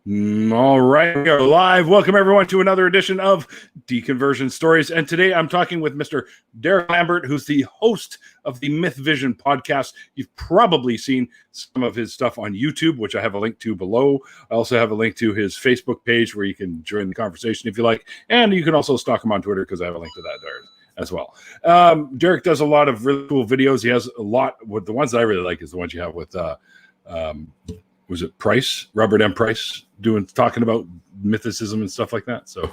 All right, we are live. Welcome everyone to another edition of Deconversion Stories. And today I'm talking with Mr. Derek Lambert, who's the host of the Myth Vision podcast. You've probably seen some of his stuff on YouTube, which I have a link to below. I also have a link to his Facebook page where you can join the conversation if you like. And you can also stalk him on Twitter because I have a link to that there as well. Derek does a lot of really cool videos. He has a lot. With the ones that I really like is the ones you have with was it Price, Robert M. Price, talking about mythicism and stuff like that. So,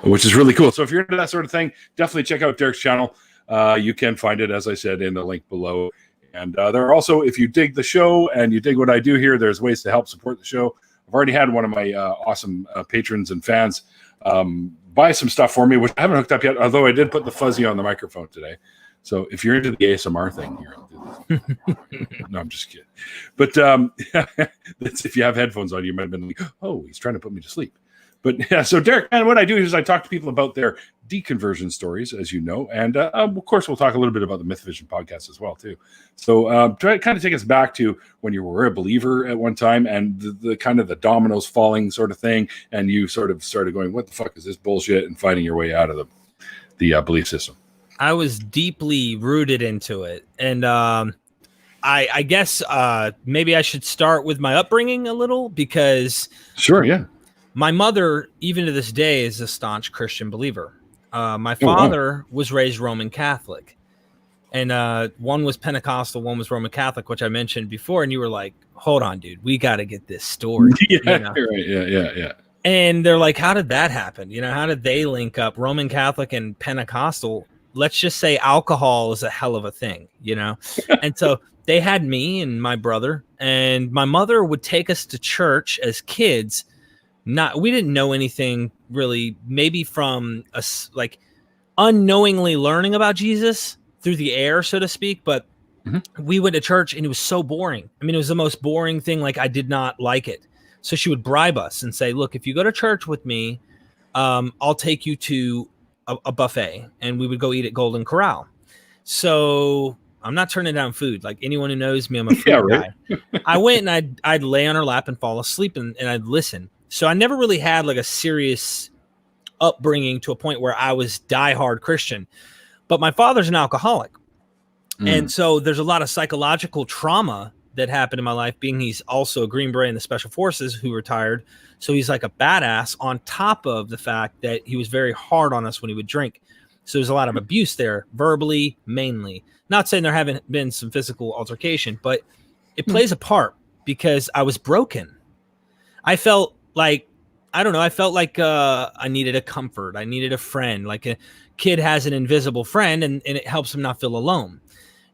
which is really cool. So if you're into that sort of thing, definitely check out Derek's channel. You can find it, as I said, in the link below. And there are also, if you dig the show and you dig what I do here, there's ways to help support the show. I've already had one of my awesome patrons and fans buy some stuff for me, which I haven't hooked up yet, although I did put the fuzzy on the microphone today. So if you're into the ASMR thing, here, I'll do this. No, I'm just kidding. But that's, if you have headphones on, you might have been like, oh, he's trying to put me to sleep. But yeah, so Derek, and what I do is I talk to people about their deconversion stories, as you know. And of course, we'll talk a little bit about the Myth Vision podcast as well, too. So try to kind of take us back to when you were a believer at one time and the kind of the dominoes falling sort of thing. And you sort of started going, what the fuck is this bullshit? And finding your way out of the belief system. I was deeply rooted into it. And I guess maybe I should start with my upbringing a little because... Sure, yeah. My mother, even to this day, is a staunch Christian believer. My father was raised Roman Catholic. And one was Pentecostal, one was Roman Catholic, which I mentioned before. And you were like, hold on, dude, we got to get this story. Yeah, you know? Right. Yeah. And they're like, how did that happen? You know, how did they link up Roman Catholic and Pentecostal? Let's just say alcohol is a hell of a thing, you know? And so they had me and my brother, and my mother would take us to church as kids. We didn't know anything really, maybe from us, like unknowingly learning about Jesus through the air, so to speak. But we went to church and it was so boring. I mean, it was the most boring thing. Like, I did not like it. So she would bribe us and say, look, if you go to church with me, I'll take you to a buffet, and we would go eat at Golden Corral. So I'm not turning down food. Like, anyone who knows me, I'm a food guy. I went and I'd lay on her lap and fall asleep and I'd listen. So I never really had like a serious upbringing to a point where I was diehard Christian, but my father's an alcoholic. And so there's a lot of psychological trauma that happened in my life, being he's also a Green Beret in the Special Forces who retired. So he's like a badass, on top of the fact that he was very hard on us when he would drink. So there's a lot of abuse there, verbally, mainly. Not saying there haven't been some physical altercation, but it plays a part because I was broken. I felt like, I don't know, I felt like I needed a comfort. I needed a friend. Like a kid has an invisible friend, and it helps him not feel alone.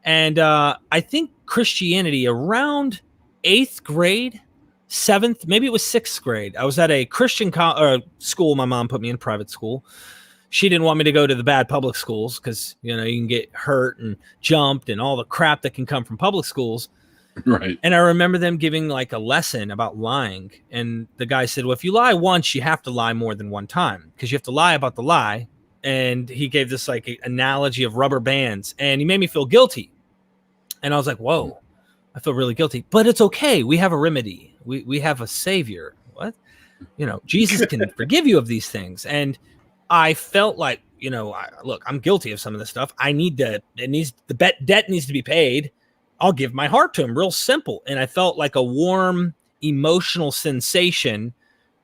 And I think Christianity around 8th grade, 7th, maybe it was 6th grade. I was at a Christian school. My mom put me in private school. She didn't want me to go to the bad public schools because, you know, you can get hurt and jumped and all the crap that can come from public schools. Right. And I remember them giving like a lesson about lying. And the guy said, well, if you lie once, you have to lie more than one time because you have to lie about the lie. And he gave this like analogy of rubber bands, and he made me feel guilty. And I was like, whoa, I feel really guilty, but it's okay. We have a remedy. We have a savior. What? You know, Jesus can forgive you of these things. And I felt like, you know, look, I'm guilty of some of this stuff. The debt needs to be paid. I'll give my heart to him. Real simple. And I felt like a warm emotional sensation.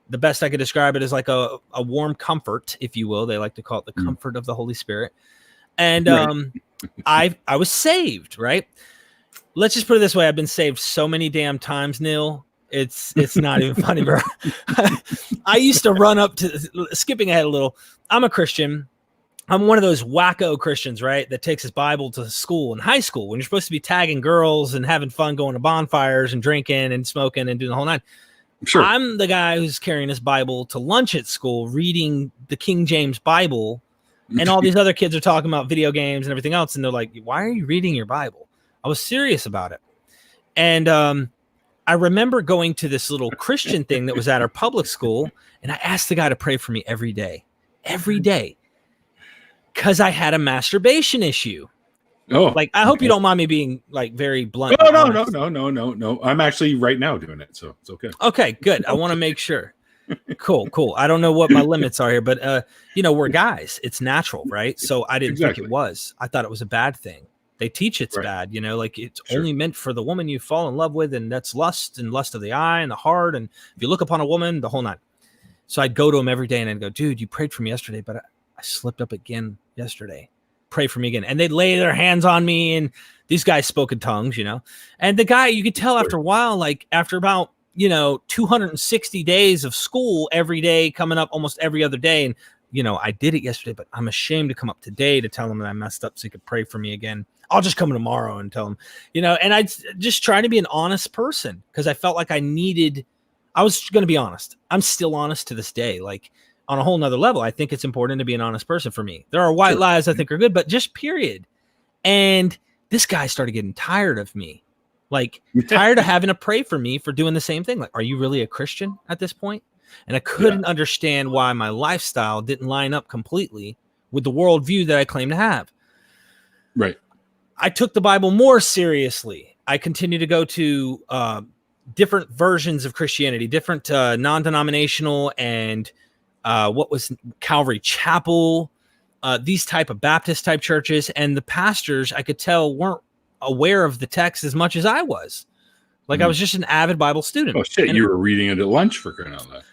The best I could describe it is like a warm comfort, if you will. They like to call it the comfort of the Holy Spirit. And I was saved, right? Let's just put it this way. I've been saved so many damn times, Neil. It's not even funny, bro. I used to run up to, skipping ahead a little. I'm a Christian. I'm one of those wacko Christians, right? That takes his Bible to school in high school when you're supposed to be tagging girls and having fun, going to bonfires and drinking and smoking and doing the whole nine. Sure. I'm the guy who's carrying his Bible to lunch at school, reading the King James Bible. And all these other kids are talking about video games and everything else. And they're like, why are you reading your Bible? I was serious about it. And I remember going to this little Christian thing that was at our public school. And I asked the guy to pray for me every day, because I had a masturbation issue. Oh, like, I hope you don't mind me being like very blunt. No. I'm actually right now doing it. So it's okay. Okay, good. I want to make sure. Cool. I don't know what my limits are here, but we're guys. It's natural, right? So I didn't think it was. I thought it was a bad thing. They teach it's bad, like it's only meant for the woman you fall in love with, and that's lust and lust of the eye and the heart. And if you look upon a woman, the whole nine. So I'd go to him every day and I'd go, dude, you prayed for me yesterday, but I slipped up again yesterday. Pray for me again. And they'd lay their hands on me, and these guys spoke in tongues, and the guy, you could tell after a while, like after about 260 days of school every day, coming up almost every other day. And, I did it yesterday, but I'm ashamed to come up today to tell him that I messed up so he could pray for me again. I'll just come tomorrow and tell him, and I just try to be an honest person because I felt like I was going to be honest. I'm still honest to this day. Like on a whole nother level, I think it's important to be an honest person for me. There are white lies I think are good, but just period. And this guy started getting tired of me. Like tired of having to pray for me for doing the same thing. Like, are you really a Christian at this point? And I couldn't understand why my lifestyle didn't line up completely with the worldview that I claim to have. Right. I took the Bible more seriously. I continued to go to different versions of Christianity, different non-denominational and what was Calvary Chapel, these type of Baptist type churches. And the pastors, I could tell, weren't aware of the text as much as I was. Like I was just an avid Bible student. Oh shit, and you were reading it at lunch for crying out loud.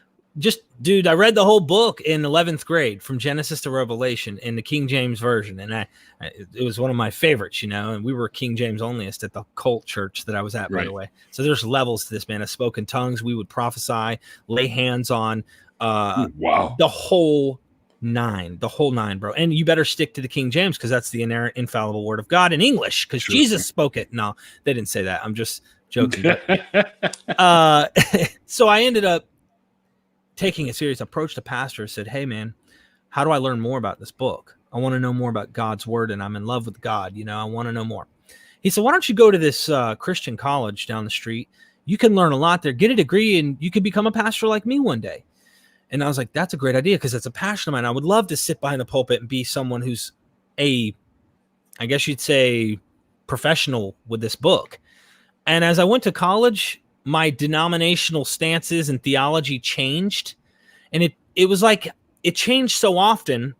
Dude, I read the whole book in 11th grade from Genesis to Revelation in the King James Version. And it was one of my favorites, and we were King James onlyist at the cult church that I was at, by the way. So there's levels to this, man. I spoke in tongues. We would prophesy, lay hands on the whole nine, bro. And you better stick to the King James because that's the inerrant, infallible word of God in English because Jesus spoke it. No, they didn't say that. I'm just joking. So I ended up taking a serious approach to pastor. Said, hey man, how do I learn more about this book? I want to know more about God's word, and I'm in love with God. I want to know more. He said, why don't you go to this Christian college down the street? You can learn a lot there, get a degree, and you could become a pastor like me one day. And I was like, that's a great idea because it's a passion of mine. I would love to sit behind the pulpit and be someone who's I guess you'd say, professional with this book. And as I went to college, my denominational stances and theology changed. And it was like it changed so often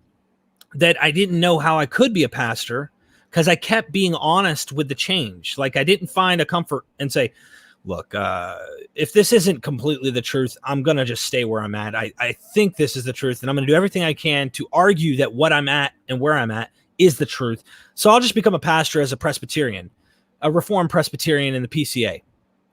that I didn't know how I could be a pastor because I kept being honest with the change. Like I didn't find a comfort and say, look, if this isn't completely the truth, I'm going to just stay where I'm at. I think this is the truth, and I'm going to do everything I can to argue that what I'm at and where I'm at is the truth. So I'll just become a pastor as a Presbyterian, a Reformed Presbyterian in the PCA.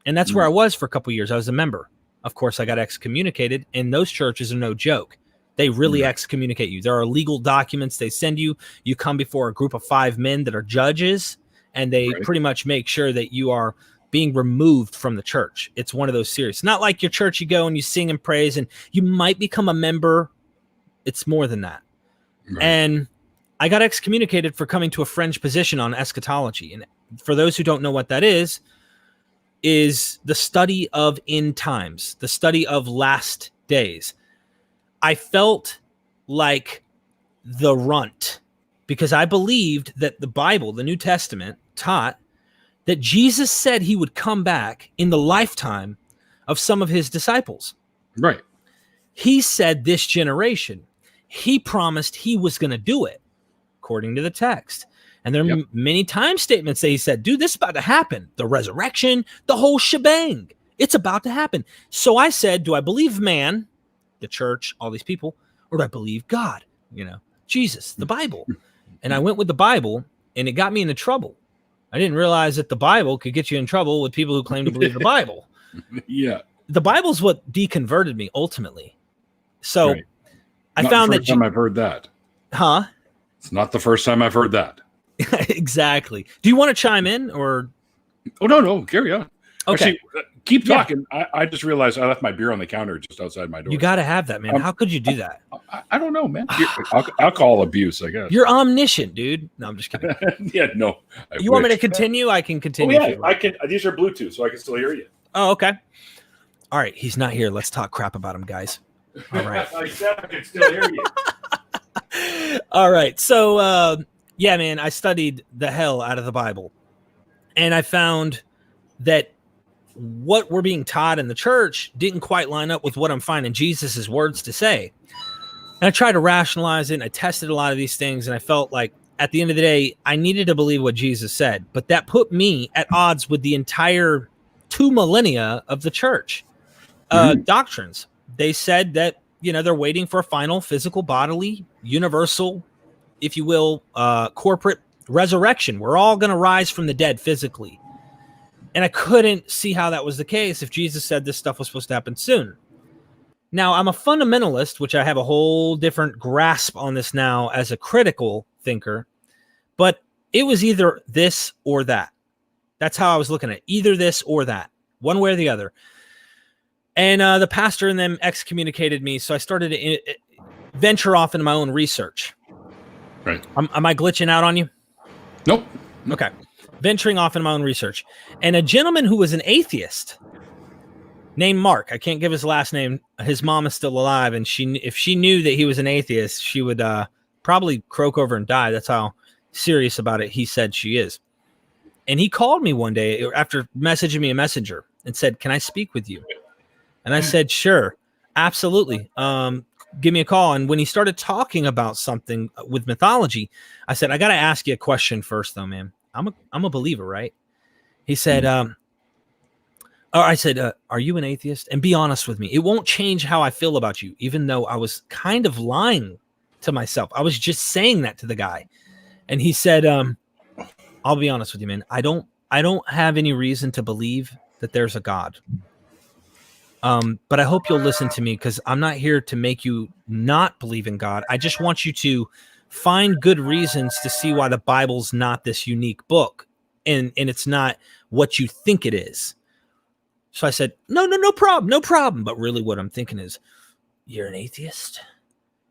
And that's where I was for a couple of years. I was a member. Of course, I got excommunicated, and those churches are no joke. They really excommunicate you. There are legal documents they send you. You come before a group of 5 men that are judges, and they pretty much make sure that you are being removed from the church. It's one of those serious. Not like your church, you go and you sing and praise, and you might become a member. It's more than that. Right. And I got excommunicated for coming to a fringe position on eschatology. And for those who don't know what that is the study of end times, the study of last days. I felt like the runt because I believed that the Bible, the New Testament, taught that Jesus said he would come back in the lifetime of some of his disciples. Right. He said this generation. He promised he was going to do it, according to the text. And there are many time statements that he said, dude, this is about to happen. The resurrection, the whole shebang. It's about to happen. So I said, do I believe man, the church, all these people, or do I believe God? Jesus, the Bible. And I went with the Bible, and it got me into trouble. I didn't realize that the Bible could get you in trouble with people who claim to believe the Bible. Yeah. The Bible's what deconverted me ultimately. So I found that time I've heard that. Huh? It's not the first time I've heard that. Exactly. Do you want to chime in or? Oh, no. Carry on. Okay. Actually, keep talking. I just realized I left my beer on the counter just outside my door. You got to have that, man. How could you do that? I don't know, man. Alcohol abuse, I guess. You're omniscient, dude. No, I'm just kidding. Yeah, no. You want me to continue? I can continue. Oh, yeah, I can. These are Bluetooth, so I can still hear you. Oh, okay. All right. He's not here. Let's talk crap about him, guys. All right. I said I can still hear you. All right. So, yeah, man, I studied the hell out of the Bible, and I found that what we're being taught in the church didn't quite line up with what I'm finding Jesus's words to say. And I tried to rationalize it, and I tested a lot of these things, and I felt like at the end of the day, I needed to believe what Jesus said. But that put me at odds with the entire 2 millennia of the church doctrines. They said that, they're waiting for a final physical, bodily, universal, if you will, corporate resurrection. We're all going to rise from the dead physically. And I couldn't see how that was the case if Jesus said this stuff was supposed to happen soon. Now, I'm a fundamentalist, which I have a whole different grasp on this now as a critical thinker, but it was either this or that. That's how I was looking at it. Either this or that, one way or the other. And the pastor and them excommunicated me, so I started to venture off into my own research. Right. Am I glitching out on you? Nope. Okay. Venturing off into my own research. And a gentleman who was an atheist named Mark, I can't give his last name. His mom is still alive, and if she knew that he was an atheist, she would probably croak over and die. That's how serious about it he said she is. And he called me one day after messaging me a messenger and said, "Can I speak with you?" And I said, "Sure, absolutely. Give me a call." And when he started talking about something with mythology, I said, "I got to ask you a question first, though, man. I'm a believer, right?" He said, I said, "Are you an atheist? And be honest with me. It won't change how I feel about you," even though I was kind of lying to myself. I was just saying that to the guy. And he said, "I'll be honest with you, man. I don't have any reason to believe that there's a God. But I hope you'll listen to me, because I'm not here to make you not believe in God. I just want you to find good reasons to see why the Bible's not this unique book, and it's not what you think it is." So I said, no problem. But really what I'm thinking is, you're an atheist?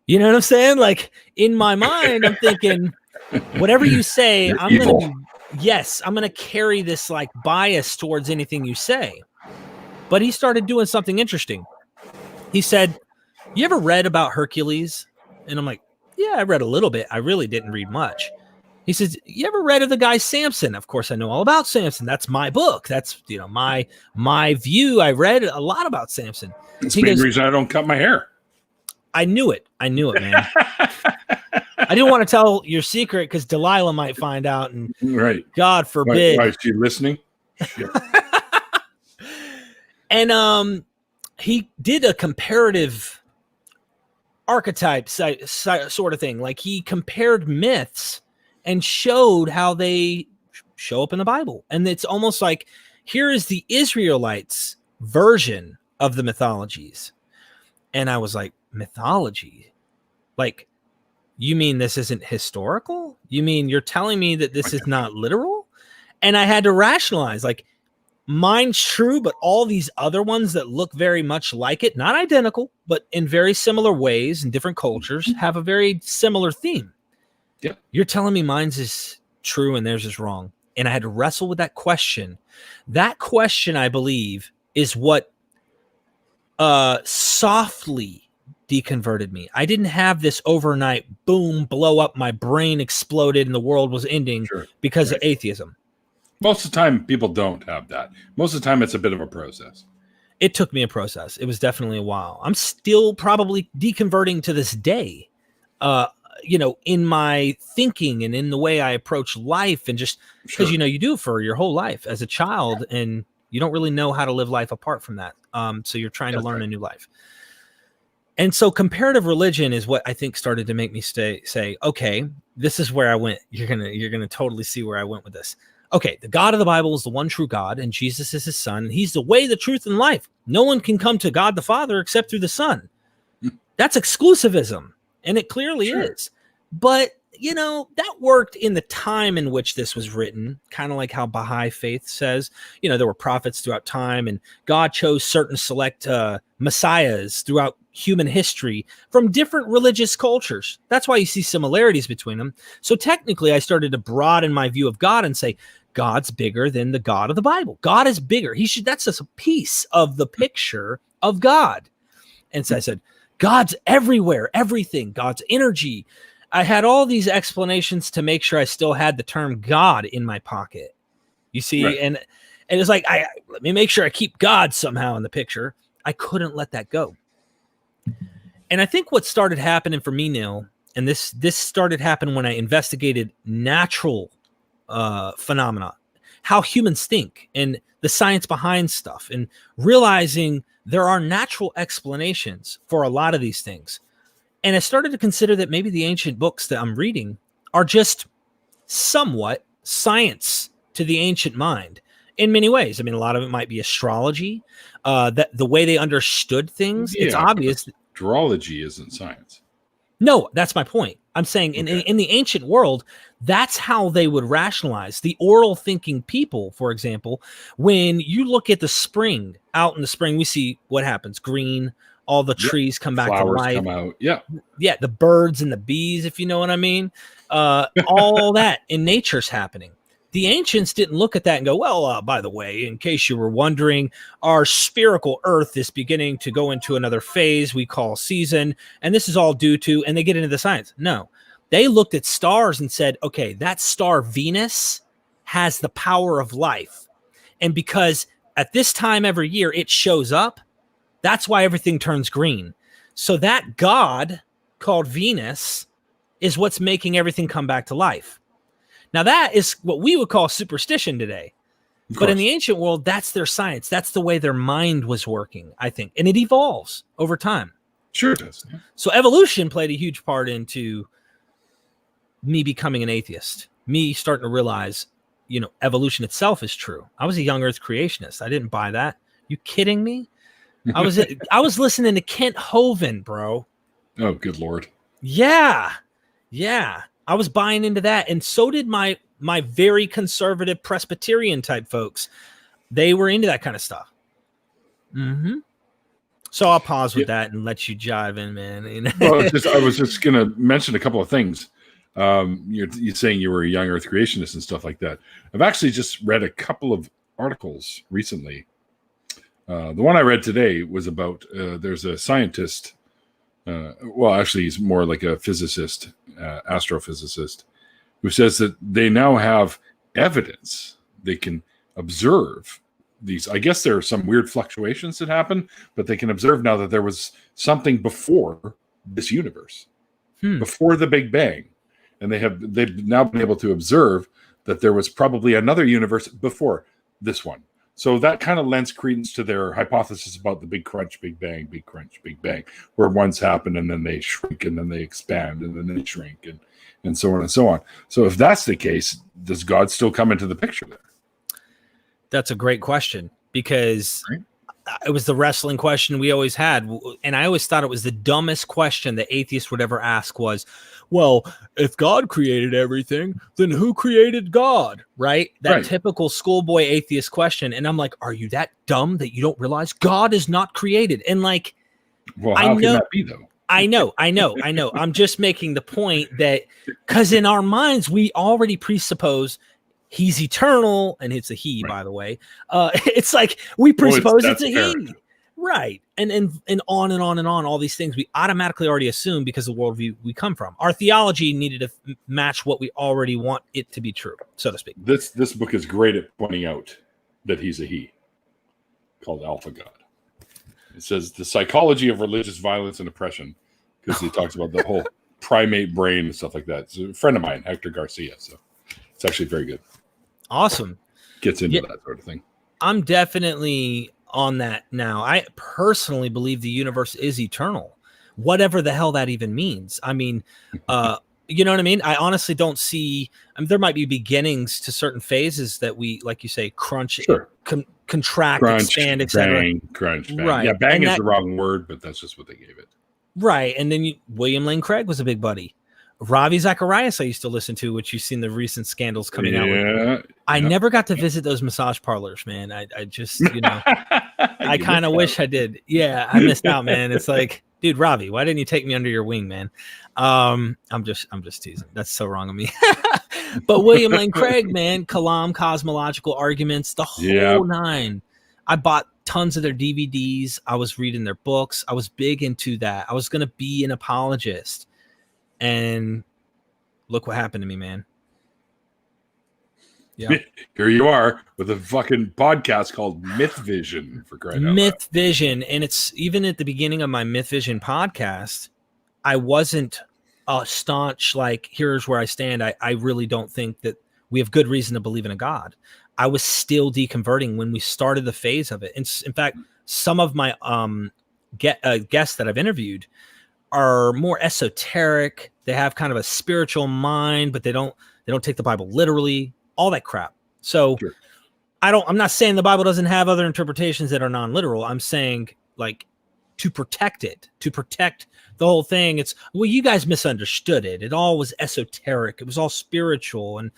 You know what I'm saying? Like, in my mind, I'm thinking, whatever you say, I'm going to carry this like bias towards anything you say. But he started doing something interesting. He said, "You ever read about Hercules?" And I'm like, "Yeah, I read a little bit. I really didn't read much." He says, "You ever read of the guy Samson?" Of course, I know all about Samson. That's my book. That's, my view. I read a lot about Samson. That's the main reason I don't cut my hair. I knew it, man. I didn't want to tell your secret because Delilah might find out, and right. God forbid. Why is she listening? And he did a comparative archetype sort of thing. Like, he compared myths and showed how they show up in the Bible. And it's almost like, here is the Israelites' version of the mythologies. And I was like, mythology? Like, you mean this isn't historical? You mean you're telling me that this is not literal? And I had to rationalize, like, mine's true, but all these other ones that look very much like it, not identical, but in very similar ways in different cultures, have a very similar theme. Yeah. You're telling me mine's is true and theirs is wrong. And I had to wrestle with that question. That question, I believe, is what softly deconverted me. I didn't have this overnight boom, blow up, my brain exploded and the world was ending because of atheism. Most of the time, people don't have that. Most of the time, it's a bit of a process. It took me a process. It was definitely a while. I'm still probably deconverting to this day, in my thinking and in the way I approach life, and just because, you do it for your whole life as a child, and you don't really know how to live life apart from that. So you're trying to learn a new life. And so comparative religion is what I think started to make me say, okay, this is where I went. You're gonna totally see where I went with this. Okay, the God of the Bible is the one true God, and Jesus is his son, and he's the way, the truth, and life. No one can come to God the Father except through the Son. That's exclusivism, and it clearly is. But, that worked in the time in which this was written, kind of like how Baha'i faith says, there were prophets throughout time, and God chose certain select messiahs throughout human history from different religious cultures. That's why you see similarities between them. So technically, I started to broaden my view of God and say, God's bigger than the God of the Bible. God is bigger. That's just a piece of the picture of God. And so I said, God's everywhere, everything, God's energy. I had all these explanations to make sure I still had the term God in my pocket. You see, and And it's like, let me make sure I keep God somehow in the picture. I couldn't let that go. And I think what started happening for me, Neil, and this started happening when I investigated natural phenomena, how humans think and the science behind stuff, and realizing there are natural explanations for a lot of these things. And I started to consider that maybe the ancient books that I'm reading are just somewhat science to the ancient mind in many ways. I mean, a lot of it might be astrology, that the way they understood things. It's obvious. Astrology isn't science. No, that's my point. I'm saying in the ancient world, that's how they would rationalize. The oral thinking people, for example, when you look at the spring, out in the spring, we see what happens. Green, all the trees come back to life. Flowers come out. Yeah. Yeah, the birds and the bees, if you know what I mean. All that in nature's happening. The ancients didn't look at that and go, well, by the way, in case you were wondering, our spherical Earth is beginning to go into another phase we call season, and this is all due to, and they get into the science. No, they looked at stars and said, okay, that star Venus has the power of life. And because at this time every year it shows up, that's why everything turns green. So that god called Venus is what's making everything come back to life. Now, that is what we would call superstition today. But in the ancient world, that's their science. That's the way their mind was working, I think. And it evolves over time. Sure it does. Yeah. So evolution played a huge part into me becoming an atheist, me starting to realize, evolution itself is true. I was a young earth creationist. I didn't buy that. You kidding me? I was listening to Kent Hovind, bro. Oh, good Lord. Yeah. I was buying into that, and so did my very conservative Presbyterian type folks. They were into that kind of stuff. Mm-hmm. So I'll pause with that and let you jive in, man. Well, I was just going to mention a couple of things. You're saying you were a young Earth creationist and stuff like that. I've actually just read a couple of articles recently. The one I read today was about there's a scientist. Well, actually, he's more like a physicist, astrophysicist, who says that they now have evidence. They can observe these. I guess there are some weird fluctuations that happen, but they can observe now that there was something before this universe, before the Big Bang, and they've now been able to observe that there was probably another universe before this one. So that kind of lends credence to their hypothesis about the big crunch, big bang, big crunch, big bang, where ones happen and then they shrink and then they expand and then they shrink and so on and so on. So if that's the case, does God still come into the picture there? That's a great question, because it was the wrestling question we always had. And I always thought it was the dumbest question that atheists would ever ask was, well, if God created everything, then who created God? Right? That typical schoolboy atheist question. And I'm like, are you that dumb that you don't realize God is not created? And like, well, how can that be though? I know. I'm just making the point that because in our minds, we already presuppose he's eternal, and it's a he, by the way. It's like we presuppose it's a he. Right. And on and on and on, all these things we automatically already assume because of the worldview we come from. Our theology needed to match what we already want it to be true, so to speak. This book is great at pointing out that he's a he, called Alpha God. It says the psychology of religious violence and oppression, because he talks about the whole primate brain and stuff like that. It's a friend of mine, Hector Garcia. So it's actually very good. Awesome. Gets into that sort of thing. I'm definitely on that now. I personally believe the universe is eternal, whatever the hell that even means. I mean, you know what I mean? I honestly don't see, there might be beginnings to certain phases that we, like you say, crunch, contract, crunch, expand, etc. Bang, crunch, bang. Right. Yeah, bang is the wrong word, but that's just what they gave it. Right. And then William Lane Craig was a big buddy. Ravi Zacharias I used to listen to, which you've seen the recent scandals coming out with. I never got to visit those massage parlors, man. I just, I kind of wish I did. Yeah, I missed out, man. It's like, dude, Ravi, why didn't you take me under your wing, man? I'm just teasing. That's so wrong of me. But William Lane Craig, man, Kalam, cosmological arguments, the whole nine. I bought tons of their DVDs. I was reading their books. I was big into that. I was going to be an apologist. And look what happened to me, man. Yeah. Here you are with a fucking podcast called Myth Vision, for crying out loud. Myth Vision. And it's even at the beginning of my Myth Vision podcast, I wasn't a staunch, like, here's where I stand. I really don't think that we have good reason to believe in a God. I was still deconverting when we started the phase of it. And in fact, some of my guests that I've interviewed are more esoteric. They have kind of a spiritual mind, but they don't take the Bible literally, all that crap. So Sure. I'm not saying the Bible doesn't have other interpretations that are non-literal. I'm saying, like, to protect it, to protect the whole thing. It's, well, you guys misunderstood it. It all was esoteric. It was all spiritual. And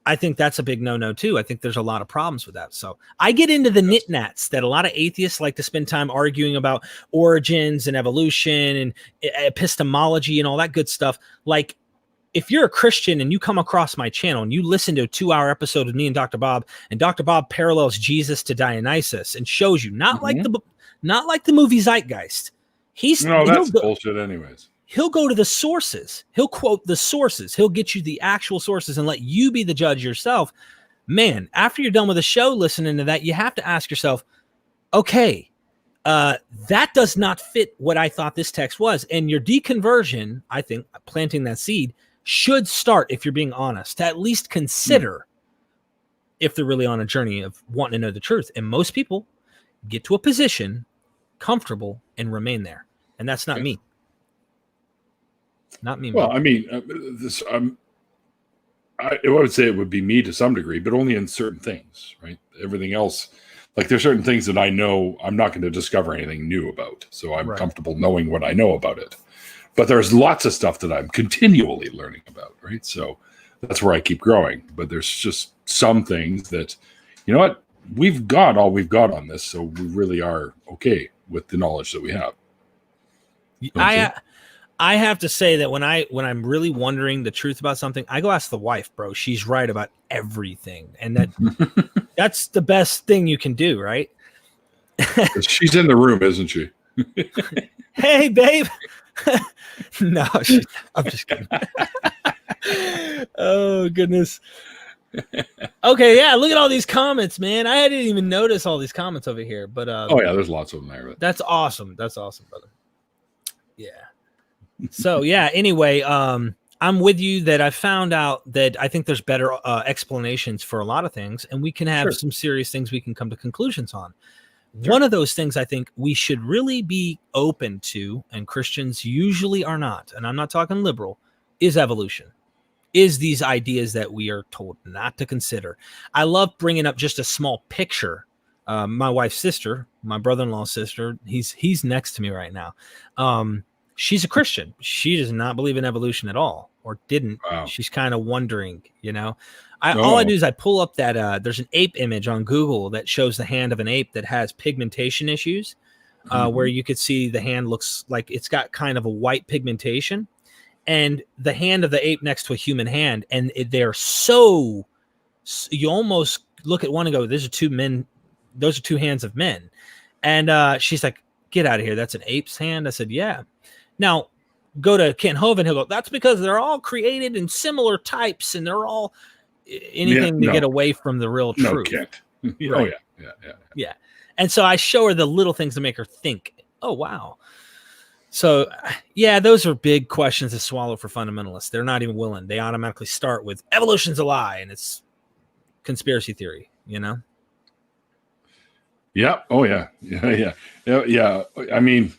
I think that's a big no-no too. I think there's a lot of problems with that. So I get into the nit-nats that a lot of atheists like to spend time arguing about origins and evolution and epistemology and all that good stuff. Like, if you're a Christian and you come across my channel and you listen to a 2-hour episode of me and Dr. Bob parallels Jesus to Dionysus and shows you not like the movie Zeitgeist. That's bullshit anyways. He'll go to the sources. He'll quote the sources. He'll get you the actual sources and let you be the judge yourself. Man, after you're done with the show listening to that, you have to ask yourself, okay, that does not fit what I thought this text was. And your deconversion, I think, planting that seed, should start, if you're being honest, to at least consider if they're really on a journey of wanting to know the truth. And most people get to a position comfortable and remain there. And that's not me. Not me. Well, I mean, I would say it would be me to some degree, but only in certain things, right? Everything else, like, there's certain things that I know I'm not going to discover anything new about. So I'm comfortable knowing what I know about it. But there's lots of stuff that I'm continually learning about, right? So that's where I keep growing. But there's just some things that, you know what? We've got all we've got on this, so we really are okay with the knowledge that we have. I have to say that when I'm really wondering the truth about something, I go ask the wife, bro. She's right about everything. And that's the best thing you can do, right? She's in the room, isn't she? Hey, babe. No, I'm just kidding. Oh, goodness. Okay, yeah, look at all these comments, man. I didn't even notice all these comments over here. But oh, yeah, there's lots of them there. That's awesome. That's awesome, brother. Yeah. So, yeah, anyway, I'm with you that I found out that I think there's better explanations for a lot of things, and we can have some serious things we can come to conclusions on. Sure. One of those things I think we should really be open to, and Christians usually are not, and I'm not talking liberal, is evolution, is these ideas that we are told not to consider. I love bringing up just a small picture. My wife's sister, my brother-in-law's sister, he's next to me right now. She's a Christian. She does not believe in evolution at all, or didn't. Wow. She's kind of wondering, you know. All I do is I pull up that there's an ape image on Google that shows the hand of an ape that has pigmentation issues, where you could see the hand looks like it's got kind of a white pigmentation, and the hand of the ape next to a human hand, and they're so you almost look at one and go, "Those are two men. Those are two hands of men." And she's like, "Get out of here! That's an ape's hand." I said, "Yeah." Now, go to Kent Hovind, he'll go, "That's because they're all created in similar types, and they're all anything to get away from the real truth." No, can't. Right. Oh, yeah. And so I show her the little things to make her think, oh, wow. So, yeah, those are big questions to swallow for fundamentalists. They're not even willing. They automatically start with evolution's a lie, and it's conspiracy theory, you know? Yeah. Oh, yeah. Yeah. I mean,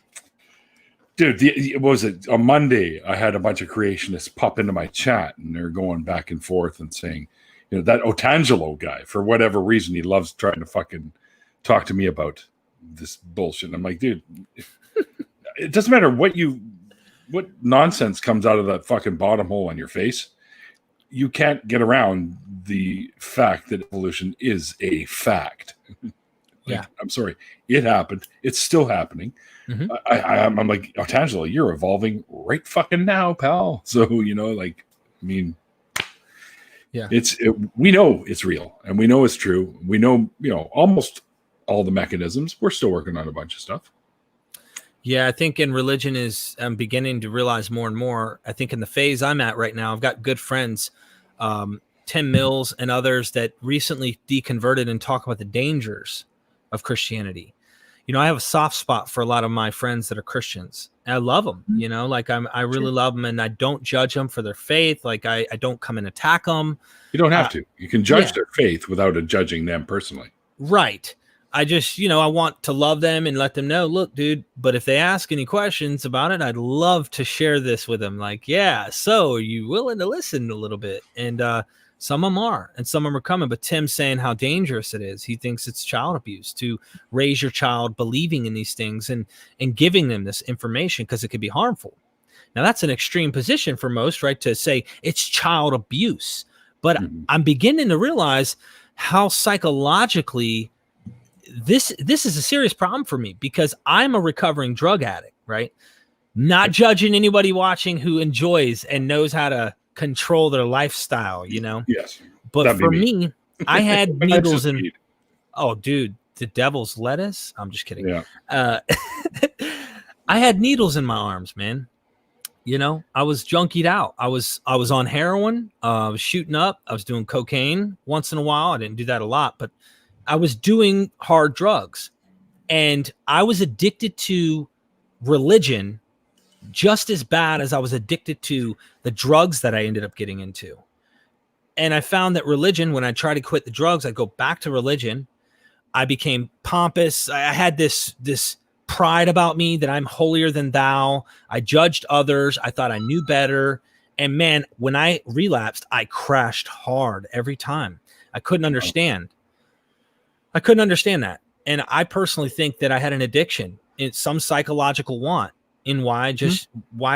dude, what was it? On Monday, I had a bunch of creationists pop into my chat, and they're going back and forth and saying, you know, that Otangelo guy, for whatever reason, he loves trying to fucking talk to me about this bullshit. And I'm like, dude, it doesn't matter what nonsense comes out of that fucking bottom hole on your face. You can't get around the fact that evolution is a fact. Yeah. I'm sorry. It happened. It's still happening. Mm-hmm. I'm like, Otangelo, you're evolving right fucking now, pal. So, you know, like, I mean, yeah, we know it's real, and we know it's true. We know, you know, almost all the mechanisms. We're still working on a bunch of stuff. Yeah, I think in religion I'm beginning to realize more and more. I think in the phase I'm at right now, I've got good friends Tim Mills and others that recently deconverted and talk about the dangers of Christianity. You know, I have a soft spot for a lot of my friends that are Christians. And I love them, you know, like I really love them, and I don't judge them for their faith. Like I don't come and attack them. You don't have to. You can judge their faith without judging them personally. Right. I just, you know, I want to love them and let them know, look, dude, but if they ask any questions about it, I'd love to share this with them. Like, yeah, so are you willing to listen a little bit? And some of them are, and some of them are coming. But Tim's saying how dangerous it is. He thinks it's child abuse to raise your child believing in these things and giving them this information because it could be harmful. Now, that's an extreme position for most, right, to say it's child abuse. But I'm beginning to realize how psychologically this is a serious problem for me, because I'm a recovering drug addict, right? Not judging anybody watching who enjoys and knows how to control their lifestyle, you know? Yes. But for me, I had needles in. Oh, dude, the devil's lettuce. I'm just kidding. Yeah. I had needles in my arms, man. You know, I was junkied out. I was on heroin. I was shooting up. I was doing cocaine once in a while. I didn't do that a lot, but I was doing hard drugs, and I was addicted to religion just as bad as I was addicted to the drugs that I ended up getting into. And I found that religion, when I tried to quit the drugs, I go back to religion. I became pompous. I had this pride about me that I'm holier than thou. I judged others. I thought I knew better. And man, when I relapsed, I crashed hard every time. I couldn't understand. I couldn't understand that. And I personally think that I had an addiction, in some psychological want in why I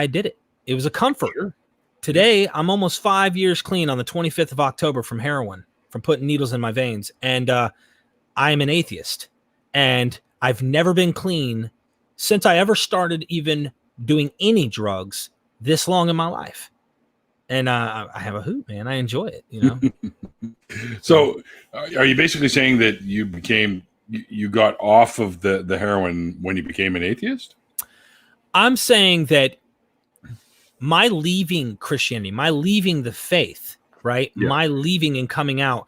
did it. It was a comfort. Sure. Today, I'm almost 5 years clean on the 25th of October from heroin, from putting needles in my veins. And I am an atheist. And I've never been clean since I ever started even doing any drugs this long in my life. And I have a hoot, man. I enjoy it, you know? So are you basically saying that you got off of the heroin when you became an atheist? I'm saying that my leaving Christianity, my leaving the faith, right? Yeah. My leaving and coming out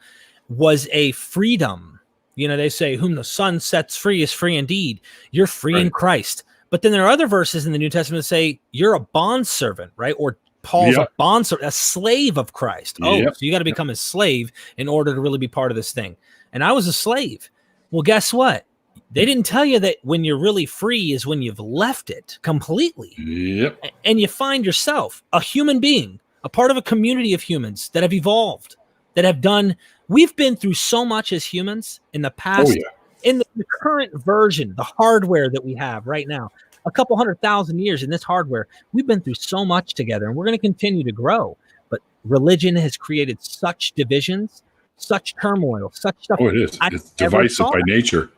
was a freedom. You know, they say, whom the Son sets free is free indeed. You're free in Christ. But then there are other verses in the New Testament that say you're a bondservant, right? Or Paul's a bondservant, a slave of Christ. Oh, so you got to become a slave in order to really be part of this thing. And I was a slave. Well, guess what? They didn't tell you that when you're really free is when you've left it completely. Yep. And you find yourself a human being, a part of a community of humans that have evolved, that have done. We've been through so much as humans in the past, in the current version, the hardware that we have right now, a couple 100,000 years in this hardware. We've been through so much together, and we're going to continue to grow. But religion has created such divisions, such turmoil, such stuff. Oh, it is. It's divisive by nature.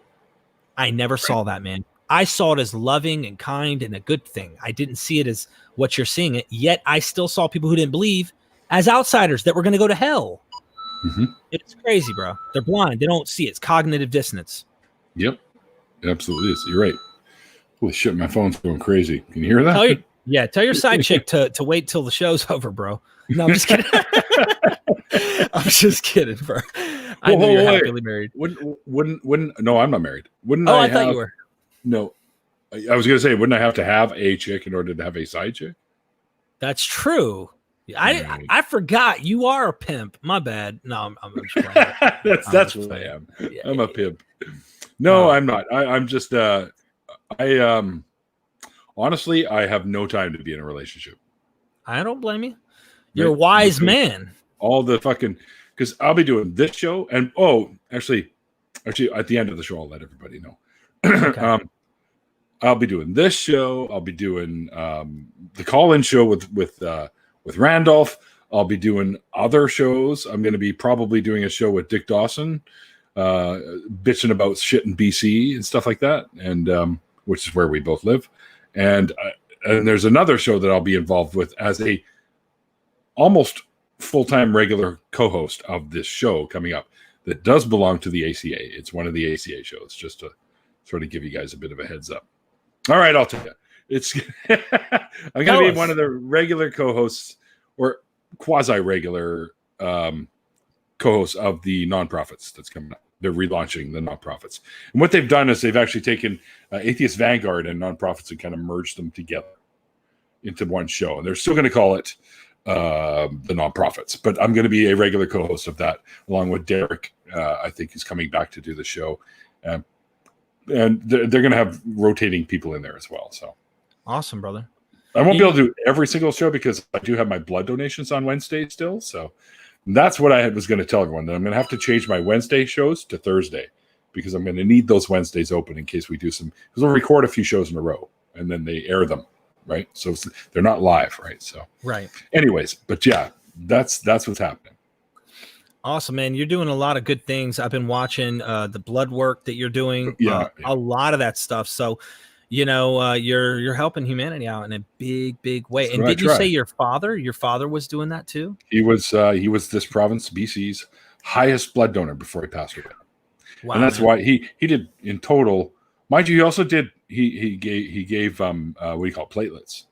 I never saw that, man. I saw it as loving and kind and a good thing. I didn't see it as what you're seeing it. Yet I still saw people who didn't believe as outsiders that were going to go to hell. Mm-hmm. It's crazy, bro. They're blind. They don't see it. It's cognitive dissonance. Yep. It absolutely is. You're right. Holy shit, my phone's going crazy. Can you hear that? Tell your side chick to wait till the show's over, bro. No, I'm just kidding. I'm just kidding, bro. I know you're happily married. Wouldn't no, I'm not married. I thought you were. No. I was going to say, wouldn't I have to have a chick in order to have a side chick? That's true. I forgot you are a pimp. My bad. No, I'm just playing. That's what I am. I'm a pimp. No, I'm not. I'm just honestly, I have no time to be in a relationship. I don't blame you. You're a wise man. All the fucking, because I'll be doing this show, and actually, at the end of the show, I'll let everybody know. Okay. I'll be doing this show. I'll be doing the call-in show with Randolph. I'll be doing other shows. I'm going to be probably doing a show with Dick Dawson, bitching about shit in BC and stuff like that, and which is where we both live. And there's another show that I'll be involved with as a almost full-time regular co-host of this show coming up that does belong to the ACA. It's one of the ACA shows, just to sort of give you guys a bit of a heads up. All right, I'll tell you. I'm going to be one of the regular co-hosts or quasi-regular co-hosts of the nonprofits that's coming up. They're relaunching the nonprofits. And what they've done is they've actually taken Atheist Vanguard and nonprofits and kind of merged them together into one show. And they're still going to call it the nonprofits, but I'm going to be a regular co-host of that along with Derek. I think he's coming back to do the show. And they're going to have rotating people in there as well. So awesome, brother. I won't be able to do every single show because I do have my blood donations on Wednesday still. So that's what I was going to tell everyone. That I'm going to have to change my Wednesday shows to Thursday because I'm going to need those Wednesdays open in case we do some, because we'll record a few shows in a row and then they air them, right? So they're not live, right? So right. Anyways, but yeah, that's what's happening. Awesome, man. You're doing a lot of good things. I've been watching the blood work that you're doing. A lot of that stuff. So, you're helping humanity out in a big way. And did you say your father was doing that too? He was this province, BC's highest blood donor before he passed away. Wow, and that's why he did in total. Mind you, he also did he gave what do you call it, platelets,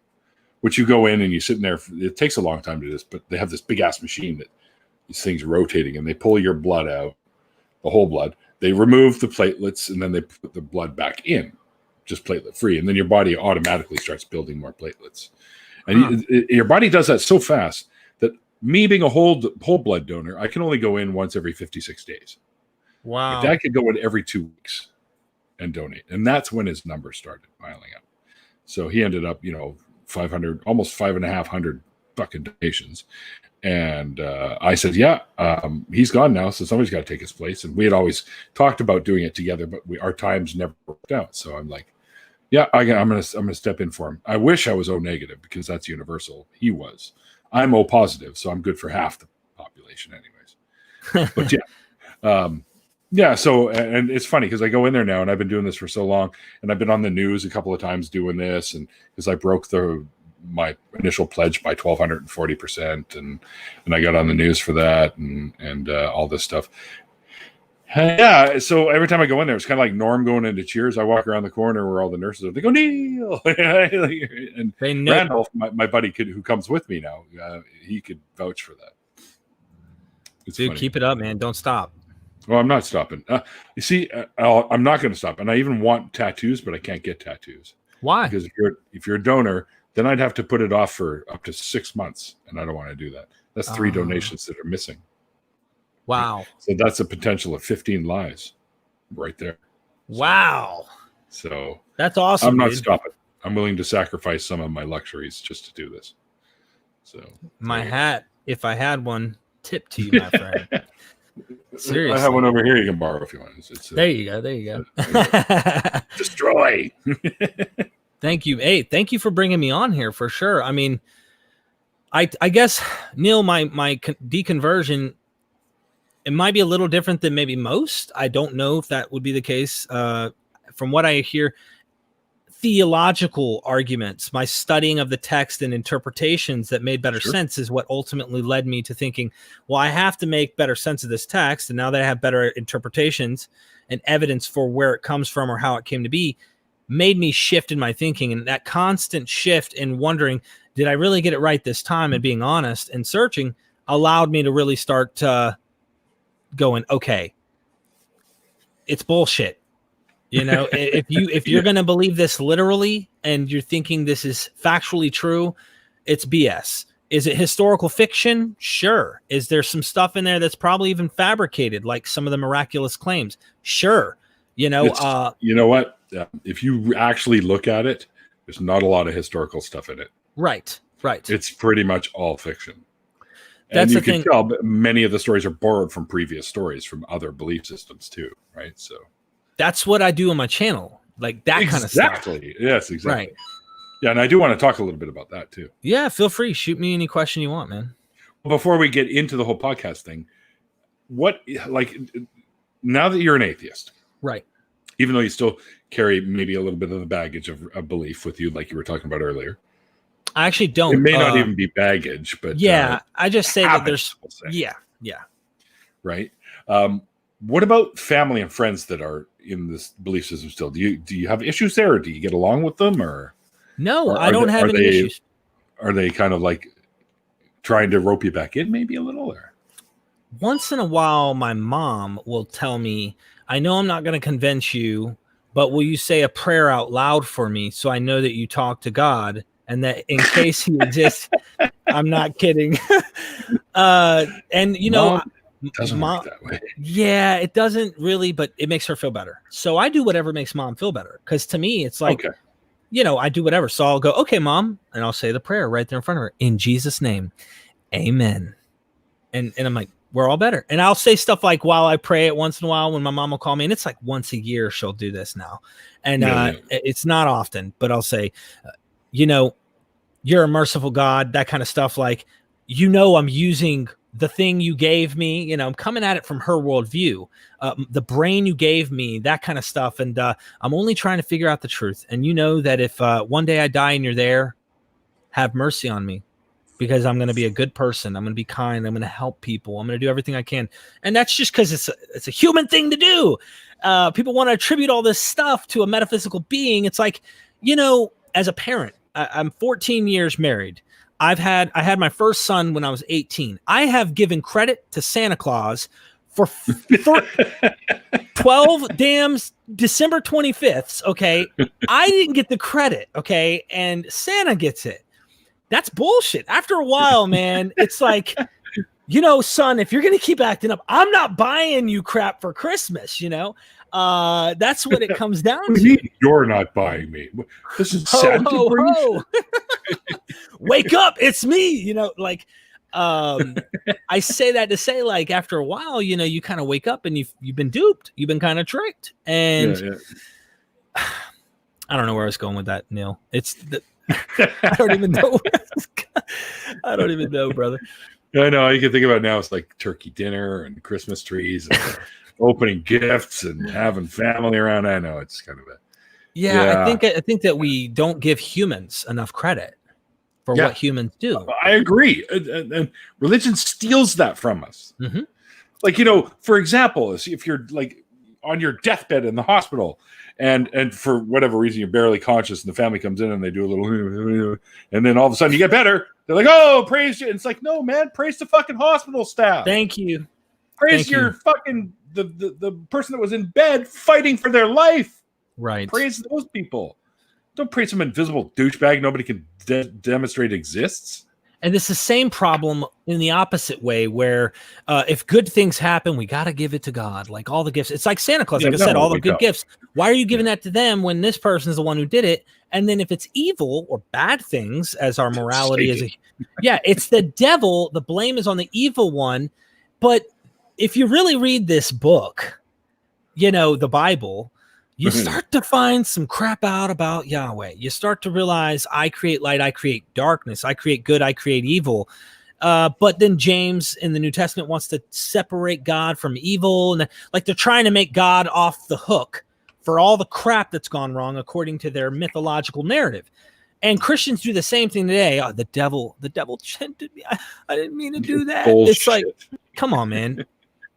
which you go in and you sit in there. It takes a long time to do this, but they have this big ass machine that these things rotating and they pull your blood out, the whole blood. They remove the platelets and then they put the blood back in, just platelet free. And then your body automatically starts building more platelets. And your body does that so fast that me being a whole blood donor, I can only go in once every 56 days. Wow. My dad could go in every 2 weeks and donate. And that's when his numbers started piling up. So he ended up, 500, almost 5,500 fucking donations. And I said, he's gone now, so somebody's got to take his place. And we had always talked about doing it together, but our times never worked out. So I'm like, I'm gonna step in for him. I wish I was O negative because that's universal. He was. I'm O positive, so I'm good for half the population, anyways. But So and it's funny because I go in there now, and I've been doing this for so long, and I've been on the news a couple of times doing this, and because I broke my initial pledge by 1,240%, and I got on the news for that, and all this stuff. Yeah, so every time I go in there, it's kind of like Norm going into Cheers. I walk around the corner where all the nurses are. They go, Neil, and Randolph, my buddy, who comes with me now, he could vouch for that. It's Dude, funny. Keep it up, man. Don't stop. Well, I'm not stopping. You see, I'm not going to stop, and I even want tattoos, but I can't get tattoos. Why? Because if you're a donor, then I'd have to put it off for up to 6 months, and I don't want to do that. That's 3 donations that are missing. Wow. So that's a potential of 15 lives right there. Wow. So that's awesome. I'm not stopping. I'm willing to sacrifice some of my luxuries just to do this. So my hat, if I had one, tip to you, my friend. Seriously. I have one over here you can borrow if you want. There you go. Destroy. Thank you. Hey, thank you for bringing me on here for sure. I mean, I guess, Neil, my deconversion, it might be a little different than maybe most. I don't know if that would be the case. From what I hear, theological arguments, my studying of the text and interpretations that made better sense is what ultimately led me to thinking, well, I have to make better sense of this text. And now that I have better interpretations and evidence for where it comes from or how it came to be, made me shift in my thinking. And that constant shift in wondering, did I really get it right this time? And being honest and searching allowed me to really start going, okay, it's bullshit. If you're going to believe this literally and you're thinking this is factually true, it's BS. Is it historical fiction? Sure. Is there some stuff in there that's probably even fabricated, like some of the miraculous claims? Sure. You know what? If you actually look at it, there's not a lot of historical stuff in it. Right. It's pretty much all fiction. That's and you the can thing. tell many of the stories are borrowed from previous stories from other belief systems too, right? So that's what I do on my channel, like that kind of stuff. Exactly. Yes, exactly. Right. Yeah, and I do want to talk a little bit about that too. Yeah, feel free. Shoot me any question you want, man. Before we get into the whole podcast thing, now that you're an atheist, right? Even though you still carry maybe a little bit of the baggage of belief with you, like you were talking about earlier. I actually don't. It may not even be baggage, but I just say that there's right. What about family and friends that are in this belief system still? Do you have issues there, or do you get along with them, or no? I don't have any issues. Are they kind of like trying to rope you back in, maybe a little, or once in a while, my mom will tell me, I know I'm not going to convince you, but will you say a prayer out loud for me so I know that you talk to God and that in case he exists, I'm not kidding. And, you know, Mom doesn't work that way. Yeah, it doesn't really, but it makes her feel better. So I do whatever makes mom feel better. Because to me, it's like, Okay. you know, I do whatever. So I'll go, okay, mom. And I'll say the prayer right there in front of her. In Jesus' name, amen. And I'm like, we're all better. And I'll say stuff like while I pray it once in a while when my mom will call me. And it's like once a year she'll do this now. And it's not often, but I'll say, you know, you're a merciful God, that kind of stuff. Like, you know, I'm using the thing you gave me, you know, I'm coming at it from her worldview, the brain you gave me, that kind of stuff. And I'm only trying to figure out the truth. And you know that if one day I die and you're there, have mercy on me, because I'm going to be a good person. I'm going to be kind. I'm going to help people. I'm going to do everything I can. And that's just because it's a human thing to do. People want to attribute all this stuff to a metaphysical being. It's like, you know, as a parent, I'm 14 years married. I had my first son when I was 18. I have given credit to Santa Claus for 12 damn December 25th. Okay. I didn't get the credit. Okay. And Santa gets it. That's bullshit. After a while, man, it's like, you know, son, if you're going to keep acting up, I'm not buying you crap for Christmas, you know? That's what it comes down to. You're not buying me. This is Santa for you. Wake up, it's me, you know, like I say that to say, like, after a while, you know, you kind of wake up and you've been duped, you've been kind of tricked. And I don't know where I was going with that, Neil. I don't even know. I don't even know, brother. I know. You can think about it now. It's like turkey dinner and Christmas trees and opening gifts and having family around. I know it's kind of I think that we don't give humans enough credit for what humans do. I agree. And religion steals that from us. Mm-hmm. Like, you know, for example, if you're like on your deathbed in the hospital and for whatever reason you're barely conscious and the family comes in and they do a little and then all of a sudden you get better, they're like, oh, praise you. It's like, no, man, praise the fucking hospital staff. Thank you. Praise fucking the person that was in bed fighting for their life. Right. Praise those people. Don't praise some invisible douchebag nobody can demonstrate exists. And it's the same problem in the opposite way, where if good things happen, we got to give it to God. Like all the gifts. It's like Santa Claus. Like I said, all the good gifts. Why are you giving that to them when this person is the one who did it? And then if it's evil or bad things, as our morality is, it's the devil. The blame is on the evil one. But if you really read this book, you know, the Bible, you start to find some crap out about Yahweh. You start to realize I create light, I create darkness, I create good, I create evil. But then James in the New Testament wants to separate God from evil. And like they're trying to make God off the hook for all the crap that's gone wrong according to their mythological narrative. And Christians do the same thing today. Oh, the devil tempted me. I didn't mean to do that. Bullshit. It's like, come on, man.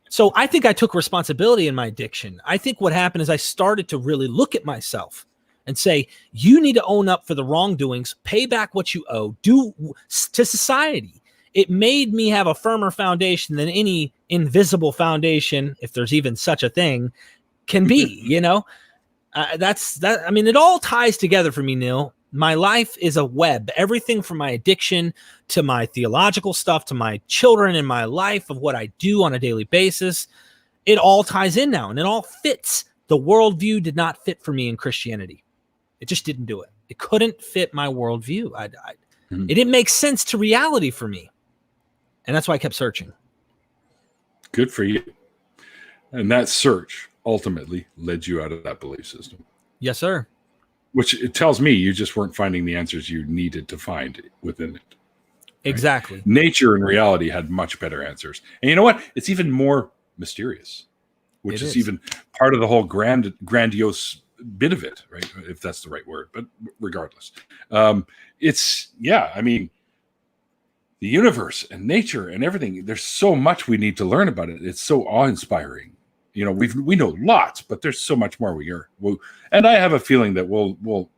So I think I took responsibility in my addiction. I think what happened is I started to really look at myself and say, you need to own up for the wrongdoings, pay back what you owe, do to society. It made me have a firmer foundation than any invisible foundation, if there's even such a thing, can be, you know? That's that. I mean, it all ties together for me, Neil. My life is a web. Everything from my addiction to my theological stuff to my children and my life of what I do on a daily basis, it all ties in now and it all fits. The worldview did not fit for me in Christianity. It just didn't do it. It couldn't fit my worldview. It didn't make sense to reality for me. And that's why I kept searching. Good for you. And that search ultimately led you out of that belief system. Yes, sir. Which it tells me you just weren't finding the answers you needed to find within it. Right? Exactly. Nature and reality had much better answers. And you know what? It's even more mysterious, which is even part of the whole grandiose bit of it, right? If that's the right word, but regardless. I mean, the universe and nature and everything, there's so much we need to learn about it. It's so awe-inspiring. You know, we know lots, but there's so much more and I have a feeling that we'll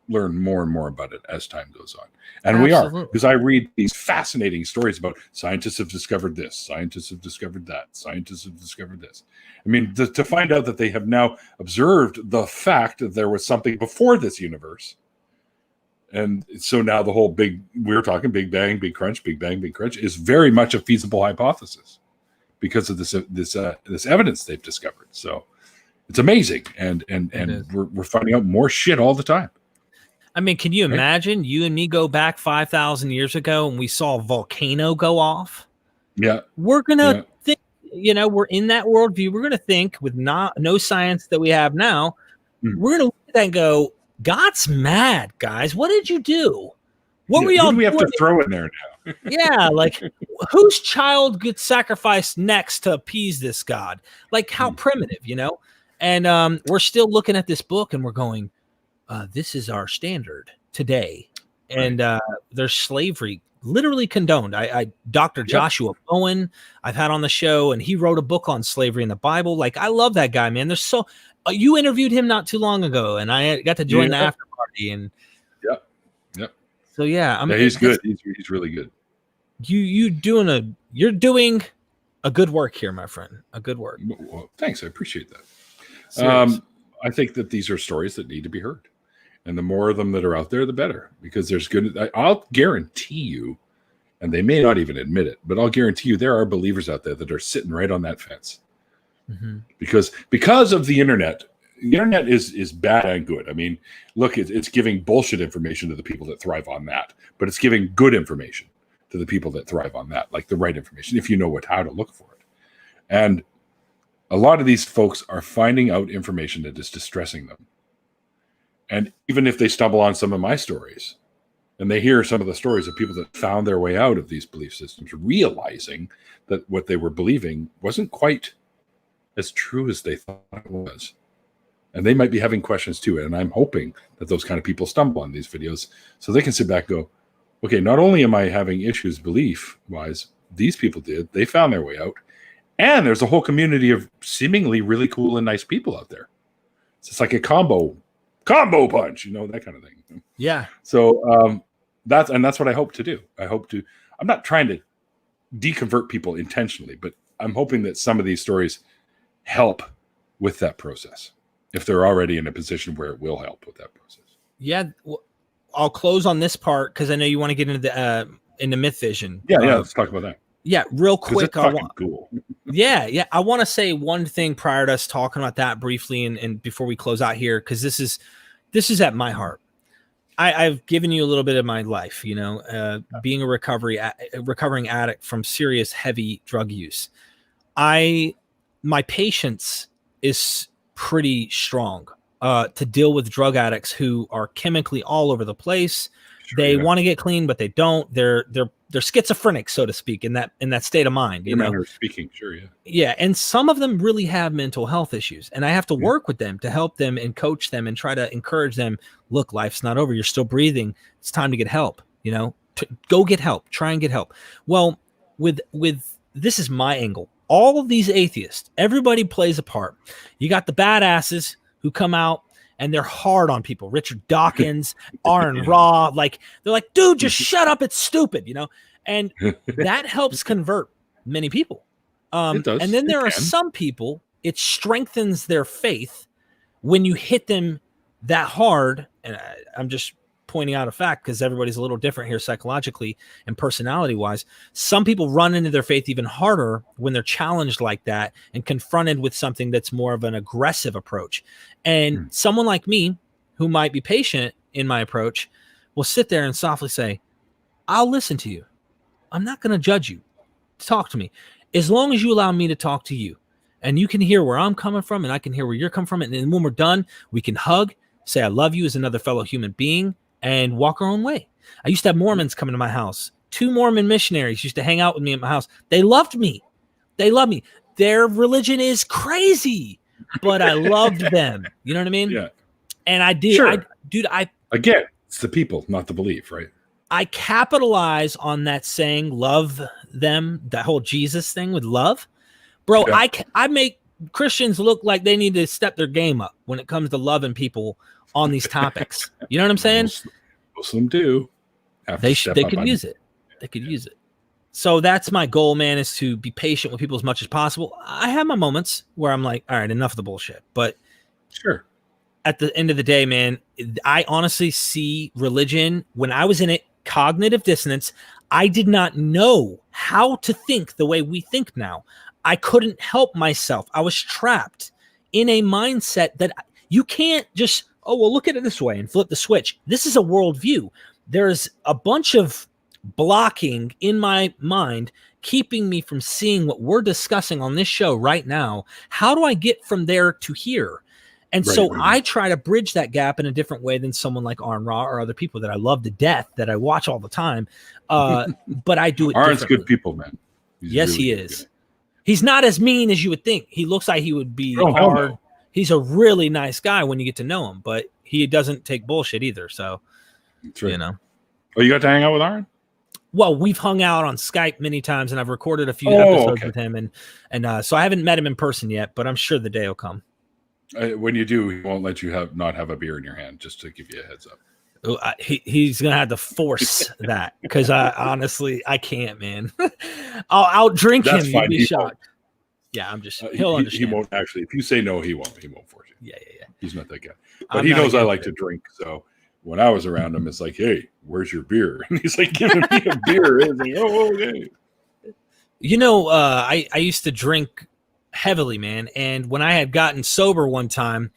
learn more and more about it as time goes on. And we are, because I read these fascinating stories about scientists have discovered this, scientists have discovered that, scientists have discovered this. I mean, to find out that they have now observed the fact that there was something before this universe. And so now the whole we're talking Big Bang, Big Crunch, Big Bang, Big Crunch is very much a feasible hypothesis because of this evidence they've discovered. So it's amazing. And we're finding out more shit all the time. I mean, can you imagine you and me go back 5,000 years ago and we saw a volcano go off? Yeah. We're going to think, we're in that worldview. We're going to think with no science that we have now, we're going to look at that and go, God's mad, guys. What did you do? What were y'all doing? We have to throw in there now. Yeah, like whose child gets sacrificed next to appease this God? Like how primitive, And we're still looking at this book and we're going, this is our standard today. And there's slavery literally condoned. Dr. Joshua Bowen, I've had on the show, and he wrote a book on slavery in the Bible. Like, I love that guy, man. There's you interviewed him not too long ago, and I got to join the after party. And so he's good. He's really good. You're doing a good work here, my friend. A good work. Well, thanks. I appreciate that. I think that these are stories that need to be heard. And the more of them that are out there, the better, because I'll guarantee you, and they may not even admit it, but I'll guarantee you there are believers out there that are sitting right on that fence. Because of the internet is bad and good. I mean, look, it's giving bullshit information to the people that thrive on that, but it's giving good information to the people that thrive on that, like the right information, if you know how to look for it. And a lot of these folks are finding out information that is distressing them. And even if they stumble on some of my stories and they hear some of the stories of people that found their way out of these belief systems, realizing that what they were believing wasn't quite as true as they thought it was. And they might be having questions too. And I'm hoping that those kind of people stumble on these videos so they can sit back and go, okay, not only am I having issues belief-wise, these people did, they found their way out. And there's a whole community of seemingly really cool and nice people out there. So it's like a combo punch, that kind of thing. Yeah. So that's what I hope to do. I'm not trying to deconvert people intentionally, but I'm hoping that some of these stories help with that process if they're already in a position where it will help with that process. Yeah. Well, I'll close on this part because I know you want to get into myth vision. Yeah. Let's talk about that. Yeah, real quick. Cool. Yeah. I want to say one thing prior to us talking about that briefly, and before we close out here, because this is at my heart. I've given you a little bit of my life, being a recovering addict from serious heavy drug use. My patience is pretty strong to deal with drug addicts who are chemically all over the place. They want to get clean, but they don't. They're schizophrenic, so to speak, in that state of mind. Manner of speaking, sure, yeah. Yeah, and some of them really have mental health issues, and I have to work with them to help them and coach them and try to encourage them. Look, life's not over. You're still breathing. It's time to get help. Go get help. Try and get help. Well, with this is my angle. All of these atheists, everybody plays a part. You got the badasses who come out and they're hard on people. Richard Dawkins, Aaron Ra, they're like, dude, just shut up. It's stupid, and that helps convert many people. It does. And then there are some people, it strengthens their faith when you hit them that hard. And I'm just pointing out a fact because everybody's a little different here psychologically and personality wise. Some people run into their faith even harder when they're challenged like that and confronted with something that's more of an aggressive approach. And someone like me, who might be patient in my approach, will sit there and softly say, I'll listen to you. I'm not going to judge you. Talk to me. As long as you allow me to talk to you and you can hear where I'm coming from and I can hear where you're coming from. And then when we're done, we can hug, say, I love you as another fellow human being, and walk our own way. I used to have Mormons coming to my house. 2 Mormon missionaries used to hang out with me at my house. They loved me. Their religion is crazy, but I loved them. You know what I mean? Yeah. And I did. Sure. Again, it's the people, not the belief, right? I capitalize on that saying, love them, that whole Jesus thing with love. Bro, yeah. I make Christians look like they need to step their game up when it comes to loving people on these topics. You know what I'm saying? Most of them do. They could use it. They could use it. So that's my goal, man, is to be patient with people as much as possible. I have my moments where I'm like, all right, enough of the bullshit. But sure, at the end of the day, man, I honestly see religion, when I was in it, cognitive dissonance. I did not know how to think the way we think now. I couldn't help myself. I was trapped in a mindset that you can't just, oh, well, look at it this way and flip the switch. This is a worldview. There's a bunch of blocking in my mind keeping me from seeing what we're discussing on this show right now. How do I get from there to here? And so I try to bridge that gap in a different way than someone like Arn Ra or other people that I love to death, that I watch all the time. But I do it Arn's good people, man. Yes, really he is. Good. He's not as mean as you would think. He looks like he would be hard. No. He's a really nice guy when you get to know him, but he doesn't take bullshit either. So, that's right. You know. Oh, you got to hang out with Arn? Well, we've hung out on Skype many times, and I've recorded a few episodes with him, and so I haven't met him in person yet, but I'm sure the day will come. When you do, he won't let you not have a beer in your hand, just to give you a heads up. He's gonna have to force that, because honestly, I can't, man. I'll drink him. You'll be shocked. Yeah, I'm just. He'll understand. He won't actually. If you say no, he won't. He won't force you. Yeah. He's not that guy. But he knows I like to drink, so when I was around him, it's like, hey, where's your beer? And he's like giving me a beer. It's like, oh, okay. You know, I used to drink heavily, man. And when I had gotten sober one time,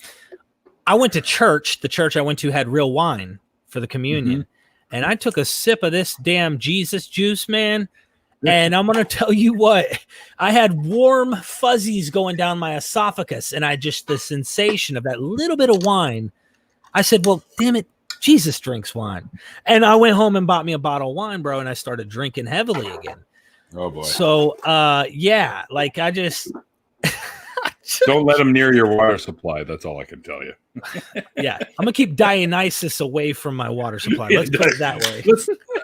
I went to church. The church I went to had real wine for the communion. Mm-hmm. And I took a sip of this damn Jesus juice, man. And I'm going to tell you what, I had warm fuzzies going down my esophagus. And the sensation of that little bit of wine, I said, well, damn it, Jesus drinks wine. And I went home and bought me a bottle of wine, bro. And I started drinking heavily again. Oh, boy. So, yeah, like I just... Don't let him near your water supply. That's all I can tell you. Yeah, I'm gonna keep Dionysus away from my water supply. Let's put it that way.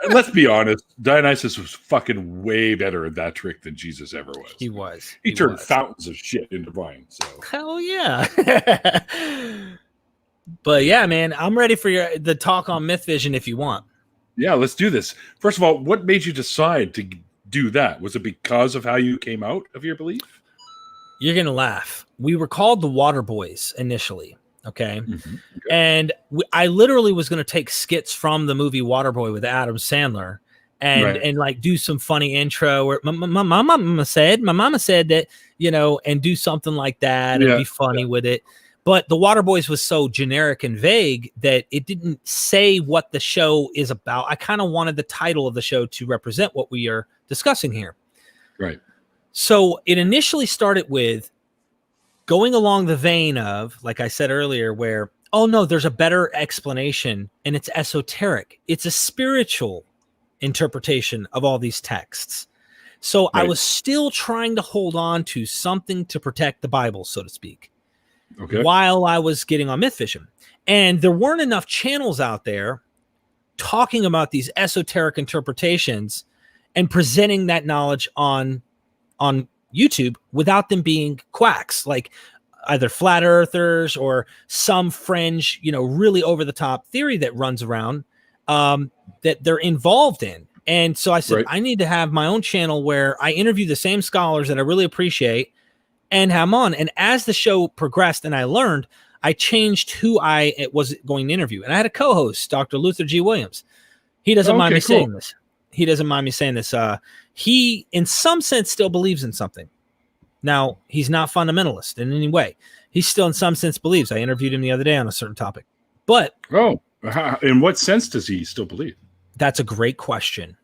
Let's be honest. Dionysus was fucking way better at that trick than Jesus ever was. He was. He turned fountains of shit into wine. So hell yeah. But yeah, man, I'm ready for the talk on Myth Vision if you want. Yeah, let's do this. First of all, what made you decide to do that? Was it because of how you came out of your belief? You're going to laugh. We were called the Water Boys initially, okay? Mm-hmm. Okay. And I literally was going to take skits from the movie Waterboy with Adam Sandler and like do some funny intro where my mama said that, you know, and do something like that and be funny with it. But the Water Boys was so generic and vague that it didn't say what the show is about. I kind of wanted the title of the show to represent what we are discussing here. Right. So it initially started with going along the vein of, like I said earlier, where, oh no, there's a better explanation and it's esoteric. It's a spiritual interpretation of all these texts. So I was still trying to hold on to something to protect the Bible, so to speak, while I was getting on Myth Vision. And there weren't enough channels out there talking about these esoteric interpretations and presenting that knowledge on YouTube without them being quacks, like either flat earthers or some fringe, you know, really over the top theory that runs around that they're involved in. And so I said, I need to have my own channel where I interview the same scholars that I really appreciate and have them on. And as the show progressed and I learned, I changed who I was going to interview. And I had a co-host, Dr. Luther G. Williams. He doesn't mind me saying this. He doesn't mind me saying this. He, in some sense, still believes in something. Now, he's not fundamentalist in any way. He still, in some sense, believes. I interviewed him the other day on a certain topic. But in what sense does he still believe? That's a great question.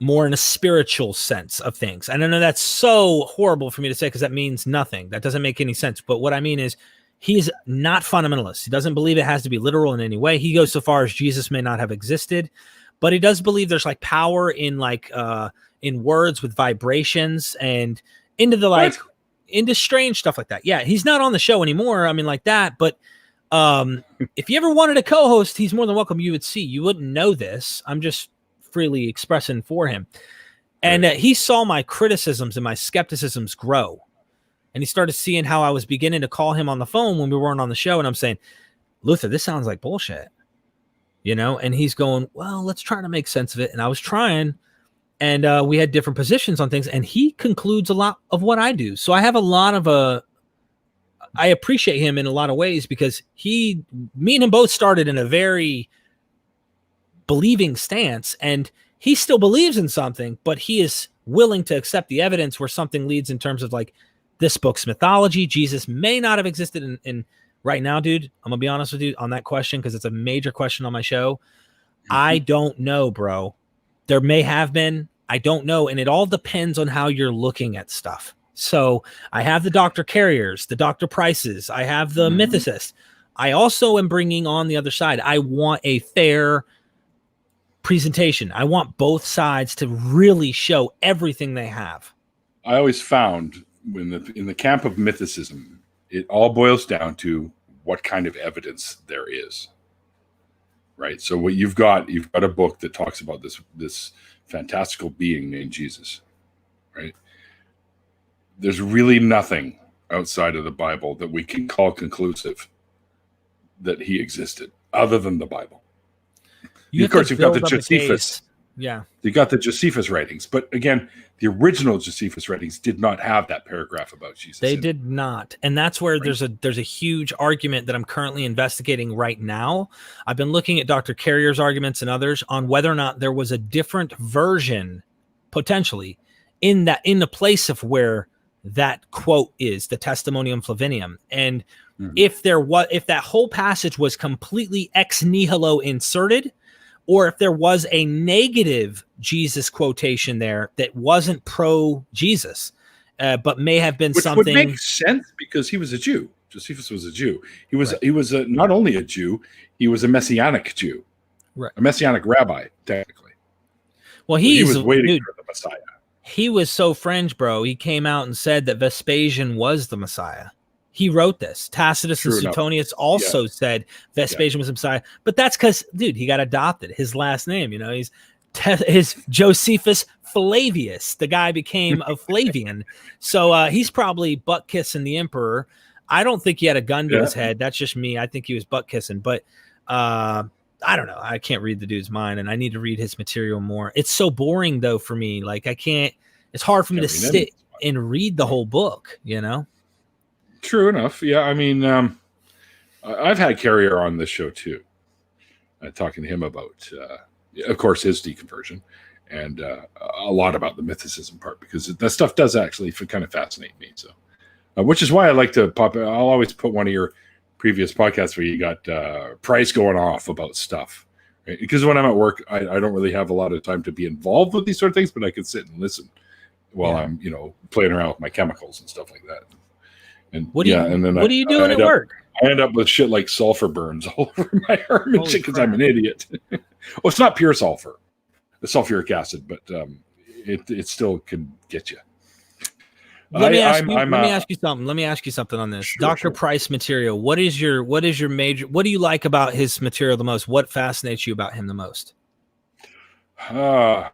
More in a spiritual sense of things. And I know that's so horrible for me to say because that means nothing. That doesn't make any sense. But what I mean is he's not fundamentalist. He doesn't believe it has to be literal in any way. He goes so far as Jesus may not have existed. But he does believe there's like power in like in words with vibrations and into the like into strange stuff like that. Yeah, he's not on the show anymore. I mean, like that. But if you ever wanted a co-host, he's more than welcome. You wouldn't know this. I'm just freely expressing for him. And he saw my criticisms and my skepticisms grow. And he started seeing how I was beginning to call him on the phone when we weren't on the show. And I'm saying, Luther, this sounds like bullshit, you know? And he's going, well, let's try to make sense of it. And I was trying, and we had different positions on things, and he concludes a lot of what I do. So I have a lot of I appreciate him in a lot of ways, because me and him both started in a very believing stance, and he still believes in something, but he is willing to accept the evidence where something leads, in terms of like this book's mythology. Jesus may not have existed in right now, dude. I'm gonna be honest with you on that question, because it's a major question on my show. I don't know, bro. There may have been, I don't know. And it all depends on how you're looking at stuff. So I have the Dr. Carriers, the Dr. Prices, I have the mythicists. I also am bringing on the other side. I want a fair presentation. I want both sides to really show everything they have. I always found in the camp of mythicism, it all boils down to what kind of evidence there is, right? So what you've got a book that talks about this fantastical being named Jesus, right? There's really nothing outside of the Bible that we can call conclusive that he existed, other than the Bible. Of course, you've got the Josephus. Yeah. You got the Josephus writings. But again, the original Josephus writings did not have that paragraph about Jesus. They did not. And that's where there's a huge argument that I'm currently investigating right now. I've been looking at Dr. Carrier's arguments and others on whether or not there was a different version, potentially, in the place of where that quote is, the Testimonium Flavinium. And if that whole passage was completely ex nihilo inserted, or if there was a negative Jesus quotation there that wasn't pro-Jesus, but may have been something. Which would make sense, because he was a Jew. Josephus was a Jew. He was not only a Jew, he was a Messianic Jew, right? A Messianic rabbi, technically. Well, he was waiting for the Messiah. He was so fringe, bro. He came out and said that Vespasian was the Messiah. He wrote this. Tacitus and Suetonius also said Vespasian was the Messiah. But that's because, dude, he got adopted. His last name, he's Josephus Flavius. The guy became a Flavian. So he's probably butt kissing the emperor. I don't think he had a gun to his head. That's just me. I think he was butt kissing. But I don't know. I can't read the dude's mind, and I need to read his material more. It's so boring, though, for me. Like, I can't. It's hard for me to sit and read the whole book, True enough. Yeah, I mean, I've had Carrier on this show too, talking to him about, of course, his deconversion, and a lot about the mythicism part, because that stuff does actually kind of fascinate me. So, which is why I like to pop. I'll always put one of your previous podcasts where you got Price going off about stuff, right? Because when I'm at work, I don't really have a lot of time to be involved with these sort of things, but I can sit and listen while I'm, playing around with my chemicals and stuff like that. And what are you doing at work? I end up with shit like sulfur burns all over my arm and shit because I'm an idiot. Well, it's not pure sulfur, the sulfuric acid, but it still can get you. Let me ask you something on this. Sure, Dr. Price material. What is your major? What do you like about his material the most? What fascinates you about him the most? Though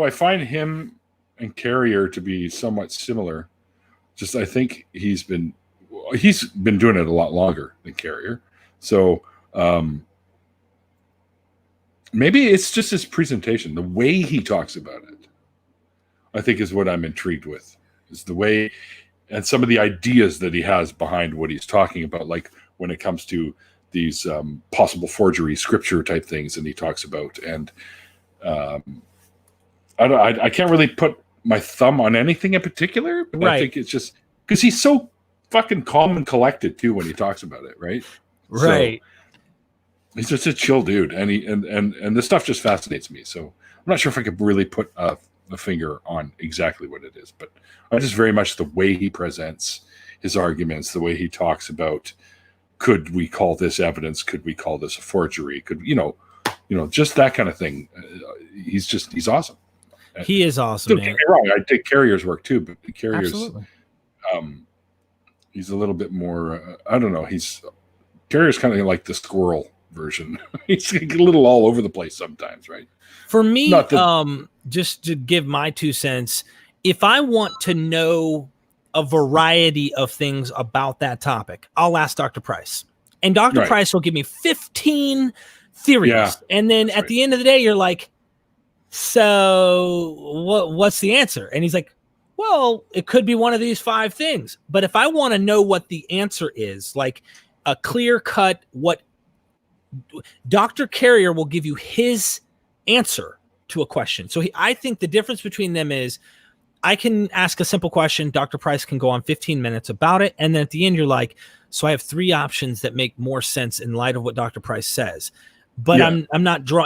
I find him and Carrier to be somewhat similar. Just I think he's been doing it a lot longer than Carrier, so maybe it's just his presentation, the way he talks about it. I think is what I'm intrigued with, is the way and some of the ideas that he has behind what he's talking about, like when it comes to these possible forgery scripture type things, and he talks about, and I can't really put my thumb on anything in particular, but I think it's just because he's so fucking calm and collected too when he talks about it, right? Right. So, he's just a chill dude, and and this stuff just fascinates me. So I'm not sure if I could really put a finger on exactly what it is, but I just very much the way he presents his arguments, the way he talks about, could we call this evidence? Could we call this a forgery? Could just that kind of thing. He's awesome. He is awesome. Don't get me wrong. I take Carrier's work too, but Carrier's, absolutely. He's a little bit more. I don't know. Carrier's kind of like the squirrel version. He's a little all over the place sometimes, right? For me, just to give my 2 cents, if I want to know a variety of things about that topic, I'll ask Dr. Price. And Dr. Price will give me 15 theories. And then at the end of the day, you're like, so what's the answer? And he's like, well, it could be one of these 5 things. But if I want to know what the answer is, like a clear cut, what Dr. Carrier will give you his answer to a question. So I think the difference between them is I can ask a simple question. Dr. Price can go on 15 minutes about it. And then at the end, you're like, so I have 3 options that make more sense in light of what Dr. Price says. But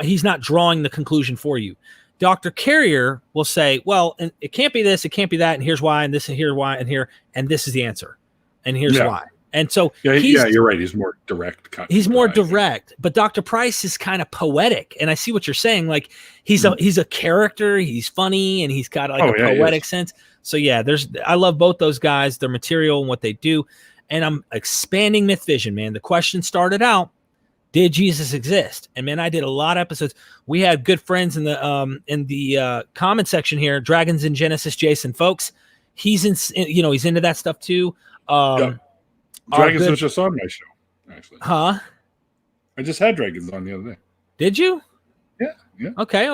he's not drawing the conclusion for you. Dr. Carrier will say, well, and it can't be this, it can't be that, and here's why, and this, and here's why, and here, and this is the answer, and here's why. And so you're right. He's more direct. He's more direct, but Dr. Price is kind of poetic, and I see what you're saying. Like he's a character, he's funny, and he's got like a poetic sense. So I love both those guys, their material and what they do, and I'm expanding Myth Vision, man. The question started out, did Jesus exist? And man, I did a lot of episodes. We had good friends in the comment section here. Dragons in Genesis, Jason, folks. He's he's into that stuff too. Dragons was just on my show, actually. Huh? I just had Dragons on the other day. Did you? Yeah. Okay.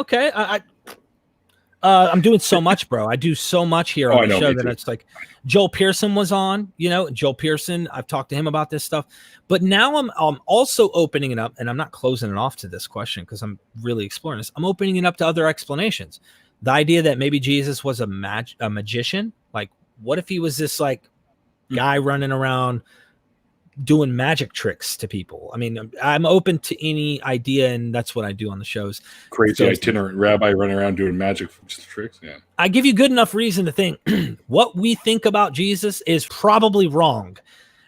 I'm doing so much, bro. I do so much here on the show that it's like Joel Pearson was on, Joel Pearson. I've talked to him about this stuff, but now I'm also opening it up, and I'm not closing it off to this question because I'm really exploring this. I'm opening it up to other explanations. The idea that maybe Jesus was a magician. Like, what if he was this like guy running around doing magic tricks to people? I mean, I'm open to any idea, and that's what I do on the shows. Crazy itinerant rabbi running around doing magic tricks. Yeah, I give you good enough reason to think what we think about Jesus is probably wrong,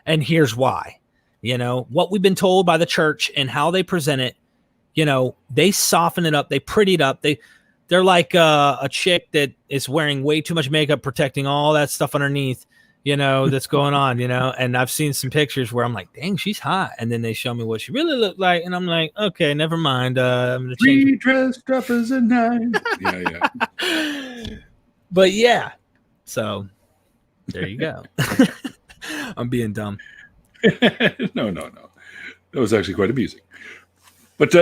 and here's why. What we've been told by the church and how they present it. They soften it up, they pretty it up. They're like a chick that is wearing way too much makeup, protecting all that stuff underneath. That's going on, and I've seen some pictures where I'm like, dang, she's hot. And then they show me what she really looked like. And I'm like, okay, never mind. I'm going to change. 3 dressed up as a 9. Yeah. But so there you go. I'm being dumb. No. That was actually quite amusing. But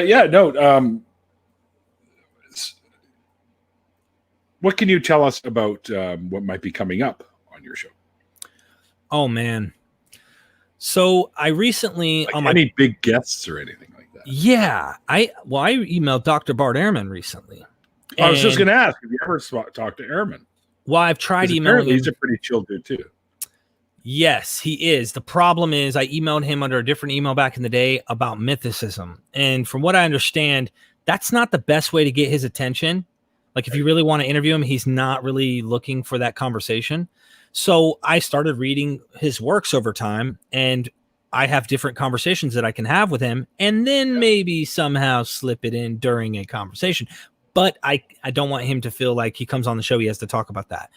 what can you tell us about what might be coming up on your show? Oh man. So I recently any big guests or anything like that. Yeah. I emailed Dr. Bart Ehrman recently. I was just gonna ask, have you ever talked to Ehrman? Well, I've tried emailing him. He's a pretty chill dude too. Yes, he is. The problem is I emailed him under a different email back in the day about mythicism. And from what I understand, that's not the best way to get his attention. Like if you really want to interview him, he's not really looking for that conversation. So I started reading his works over time, and I have different conversations that I can have with him, and then maybe somehow slip it in during a conversation. But I don't want him to feel like he comes on the show, he has to talk about that.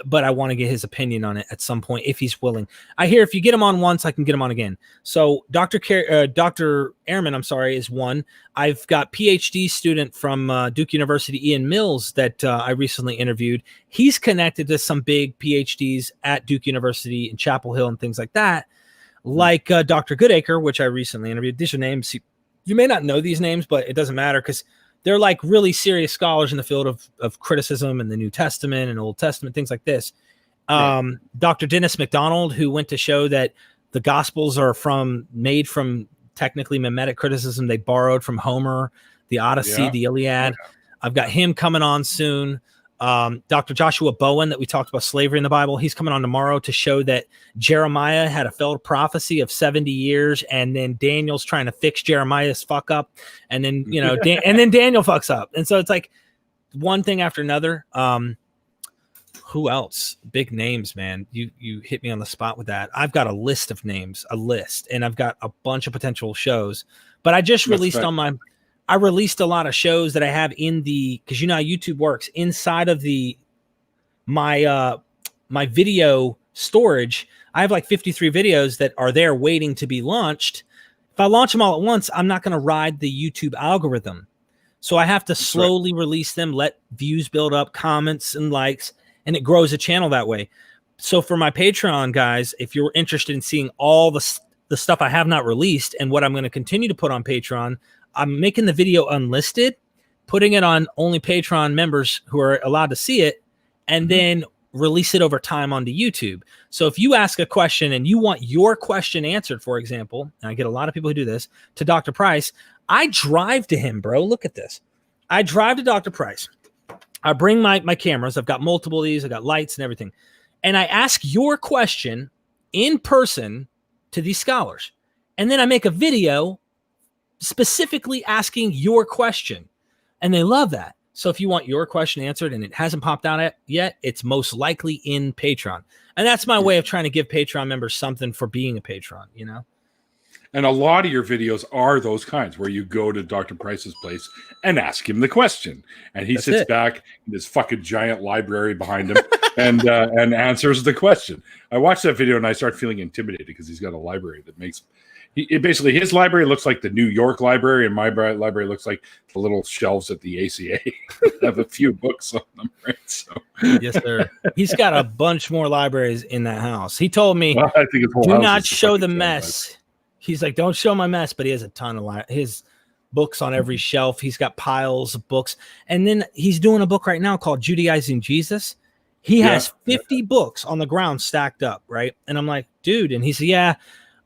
But I want to get his opinion on it at some point if he's willing. I hear if you get him on once, I can get him on again. So Dr. Ehrman, is one. I've got PhD student from Duke University, Ian Mills, that I recently interviewed. He's connected to some big PhDs at Duke University in Chapel Hill and things like that, like Dr. Goodacre, which I recently interviewed. These are names. You may not know these names, but it doesn't matter because they're like really serious scholars in the field of criticism and the New Testament and Old Testament, things like this. Dr. Dennis MacDonald, who went to show that the Gospels are made from technically mimetic criticism. They borrowed from Homer, the Odyssey, the Iliad. I've got him coming on soon. Dr. Joshua Bowen, that we talked about slavery in the Bible, he's coming on tomorrow to show that Jeremiah had a failed prophecy of 70 years, and then Daniel's trying to fix Jeremiah's fuck up, and then and then Daniel fucks up, and so it's like one thing after another. Who else? Big names, man. You hit me on the spot with that. I've got a list of names, and I've got a bunch of potential shows, but I just released I released a lot of shows that I have because you know how YouTube works, inside of my video storage. I have like 53 videos that are there waiting to be launched. If I launch them all at once, I'm not going to ride the YouTube algorithm. So I have to slowly release them, let views build up, comments and likes, and it grows a channel that way. So for my Patreon guys, if you're interested in seeing all the the stuff I have not released and what I'm going to continue to put on Patreon. I'm making the video unlisted, putting it on only Patreon members who are allowed to see it, and then release it over time onto YouTube. So if you ask a question and you want your question answered, for example, and I get a lot of people who do this, to Dr. Price, I drive to him, bro. Look at this. I drive to Dr. Price. I bring my cameras. I've got multiple of these. I've got lights and everything. And I ask your question in person to these scholars. And then I make a video specifically asking your question. And they love that. So if you want your question answered and it hasn't popped out yet, it's most likely in Patreon. And that's my way of trying to give Patreon members something for being a patron, you know? And a lot of your videos are those kinds where you go to Dr. Price's place and ask him the question. And he sits back in his fucking giant library behind him and answers the question. I watched that video and I start feeling intimidated because he's got a library that makes... basically, his library looks like the New York library, and my library looks like the little shelves at the ACA. Have a few books on them, right? So, yes, sir. He's got a bunch more libraries in that house. He told me, well, I think do not show the mess. He's like, don't show my mess, but he has a ton of his books on every shelf. He's got piles of books. And then he's doing a book right now called Judaizing Jesus. He has 50 books on the ground stacked up, right? And I'm like, dude. And he said, yeah,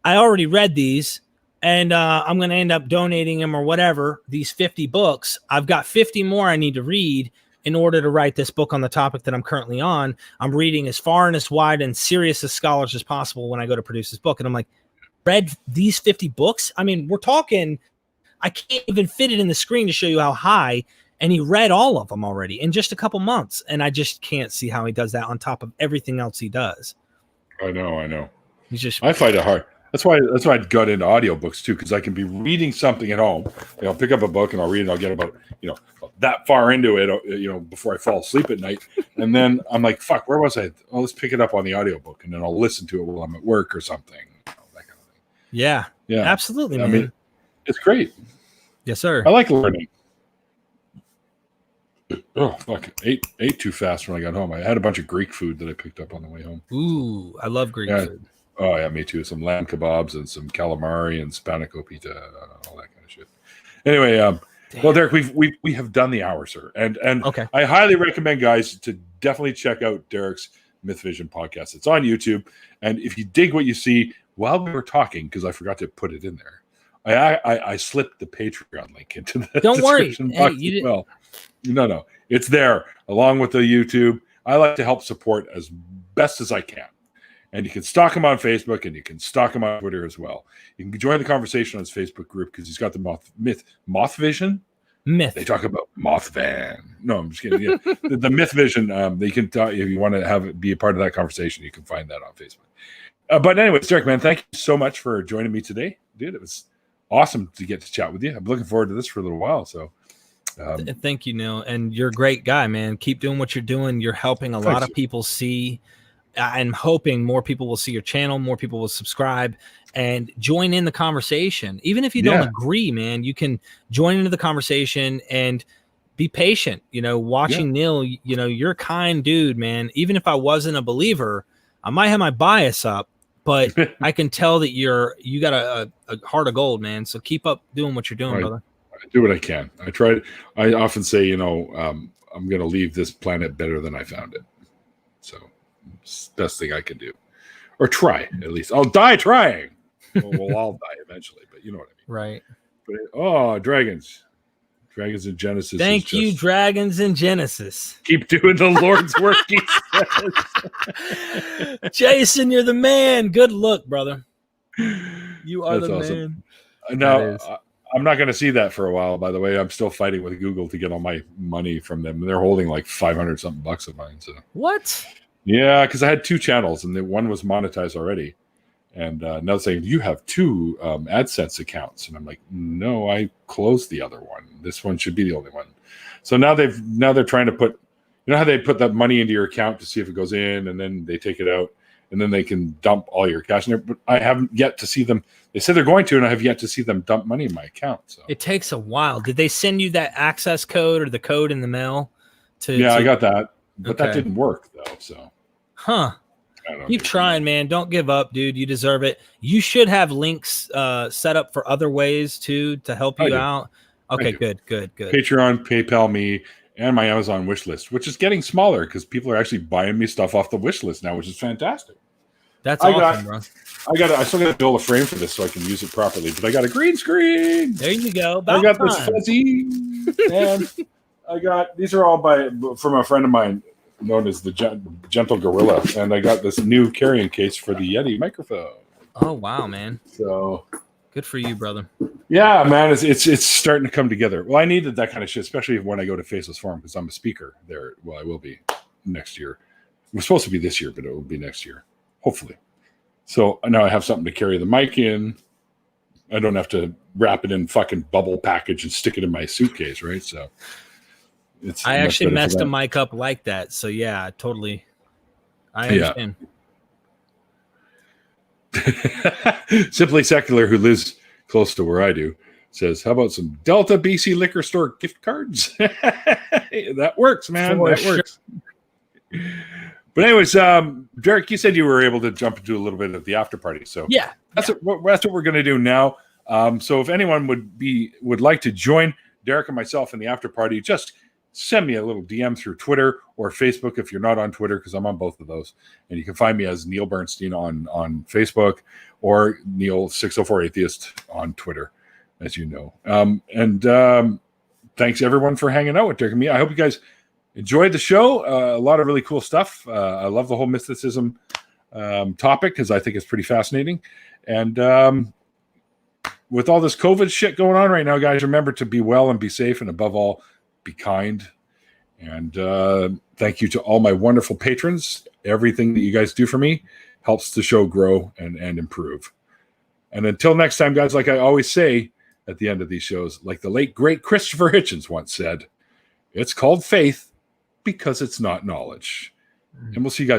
I already read these, and I'm going to end up donating them or whatever, these 50 books. I've got 50 more I need to read in order to write this book on the topic that I'm currently on. I'm reading as far and as wide and serious as scholars as possible when I go to produce this book. And I'm like, read these 50 books? I mean, we're talking, I can't even fit it in the screen to show you how high. And he read all of them already in just a couple months. And I just can't see how he does that on top of everything else he does. I know. I find it hard. That's why I got into audiobooks too, because I can be reading something at home. I'll pick up a book and I'll read it. I'll get about that far into it, before I fall asleep at night, and then I'm like, "Fuck, where was I? Oh, let's pick it up on the audiobook, and then I'll listen to it while I'm at work or something." That kind of thing. Yeah, absolutely, man. I mean, it's great. Yes, sir. I like learning. Oh fuck! Ate too fast when I got home. I had a bunch of Greek food that I picked up on the way home. Ooh, I love Greek food. Oh yeah, me too. Some lamb kebabs and some calamari and spanakopita, all that kind of shit. Anyway, well, Derek, we have done the hour, sir, and okay. I highly recommend guys to definitely check out Derek's Myth Vision podcast. It's on YouTube, and if you dig what you see while we were talking, because I forgot to put it in there, I slipped the Patreon link into the description box as well. No, it's there along with the YouTube. I like to help support as best as I can. And you can stalk him on Facebook, and you can stalk him on Twitter as well. You can join the conversation on his Facebook group because he's got the Moth Vision. Myth. They talk about Moth Van. No, I'm just kidding. Yeah. the Myth Vision. They can talk, if you want to have it be a part of that conversation. You can find that on Facebook. But anyways, Derek, man, thank you so much for joining me today, dude. It was awesome to get to chat with you. I'm looking forward to this for a little while. So. Thank you, Neil. And you're a great guy, man. Keep doing what you're doing. You're helping a lot of people see. I'm hoping more people will see your channel, more people will subscribe and join in the conversation. Even if you don't agree, man, you can join into the conversation and be patient. Watching Neil, you're a kind dude, man. Even if I wasn't a believer, I might have my bias up, but I can tell that you got a heart of gold, man. So keep up doing what you're doing, brother. I do what I can. I often say, I'm going to leave this planet better than I found it. So it's the best thing I can do, or try at least. I'll die trying. We'll all die eventually, but you know what I mean, right? But dragons in Genesis. Thank you, dragons in Genesis. Keep doing the Lord's work. He says. Jason, you're the man. Good look, brother. You are the awesome man. Now, I'm not going to see that for a while. By the way, I'm still fighting with Google to get all my money from them. They're holding like 500 something bucks of mine. So what? Yeah, because I had two channels and one was monetized already. And now saying you have two AdSense accounts, and I'm like, no, I closed the other one. This one should be the only one. So now they're trying to put, how they put that money into your account to see if it goes in, and then they take it out, and then they can dump all your cash in there. But I haven't yet to see them. They said they're going to, and I have yet to see them dump money in my account. So it takes a while. Did they send you that access code or the code in the mail? I got that, but that didn't work though. So, Keep trying, man. Don't give up, dude. You deserve it. You should have links set up for other ways too to help you out. Okay, good. Patreon, PayPal me, and my Amazon wish list, which is getting smaller because people are actually buying me stuff off the wish list now, which is fantastic. That's awesome, bro. I still got to build a frame for this so I can use it properly, but I got a green screen. There you go. I got this fuzzy, and I got these are all from a friend of mine known as the Gentle Gorilla, and I got this new carrying case for the Yeti microphone. Oh wow, man! So good for you, brother. Yeah, man, it's starting to come together. Well, I needed that kind of shit, especially when I go to Faceless Forum because I'm a speaker there. Well, I will be next year. It was supposed to be this year, but it will be next year, hopefully. So now I have something to carry the mic in. I don't have to wrap it in fucking bubble package and stick it in my suitcase, right? So I actually messed a mic up like that. So yeah, totally. I understand. Yeah. Simply Secular, who lives close to where I do, says, how about some Delta BC liquor store gift cards? That works, man. That works. But anyways, Derek, you said you were able to jump into a little bit of the after party. So yeah, that's what we're going to do now. So if anyone would like to join Derek and myself in the after party, just send me a little DM through Twitter or Facebook if you're not on Twitter, because I'm on both of those. And you can find me as Neil Bernstein on Facebook or Neil604 Atheist on Twitter, as you know. Thanks everyone for hanging out with Derek and me. I hope you guys enjoyed the show. A lot of really cool stuff. I love the whole mysticism topic because I think it's pretty fascinating. And with all this COVID shit going on right now, guys, remember to be well and be safe, and above all, be kind. And thank you to all my wonderful patrons. Everything that you guys do for me helps the show grow and improve. And until next time, guys, like I always say at the end of these shows, like the late, great Christopher Hitchens once said, it's called faith because it's not knowledge. And we'll see you guys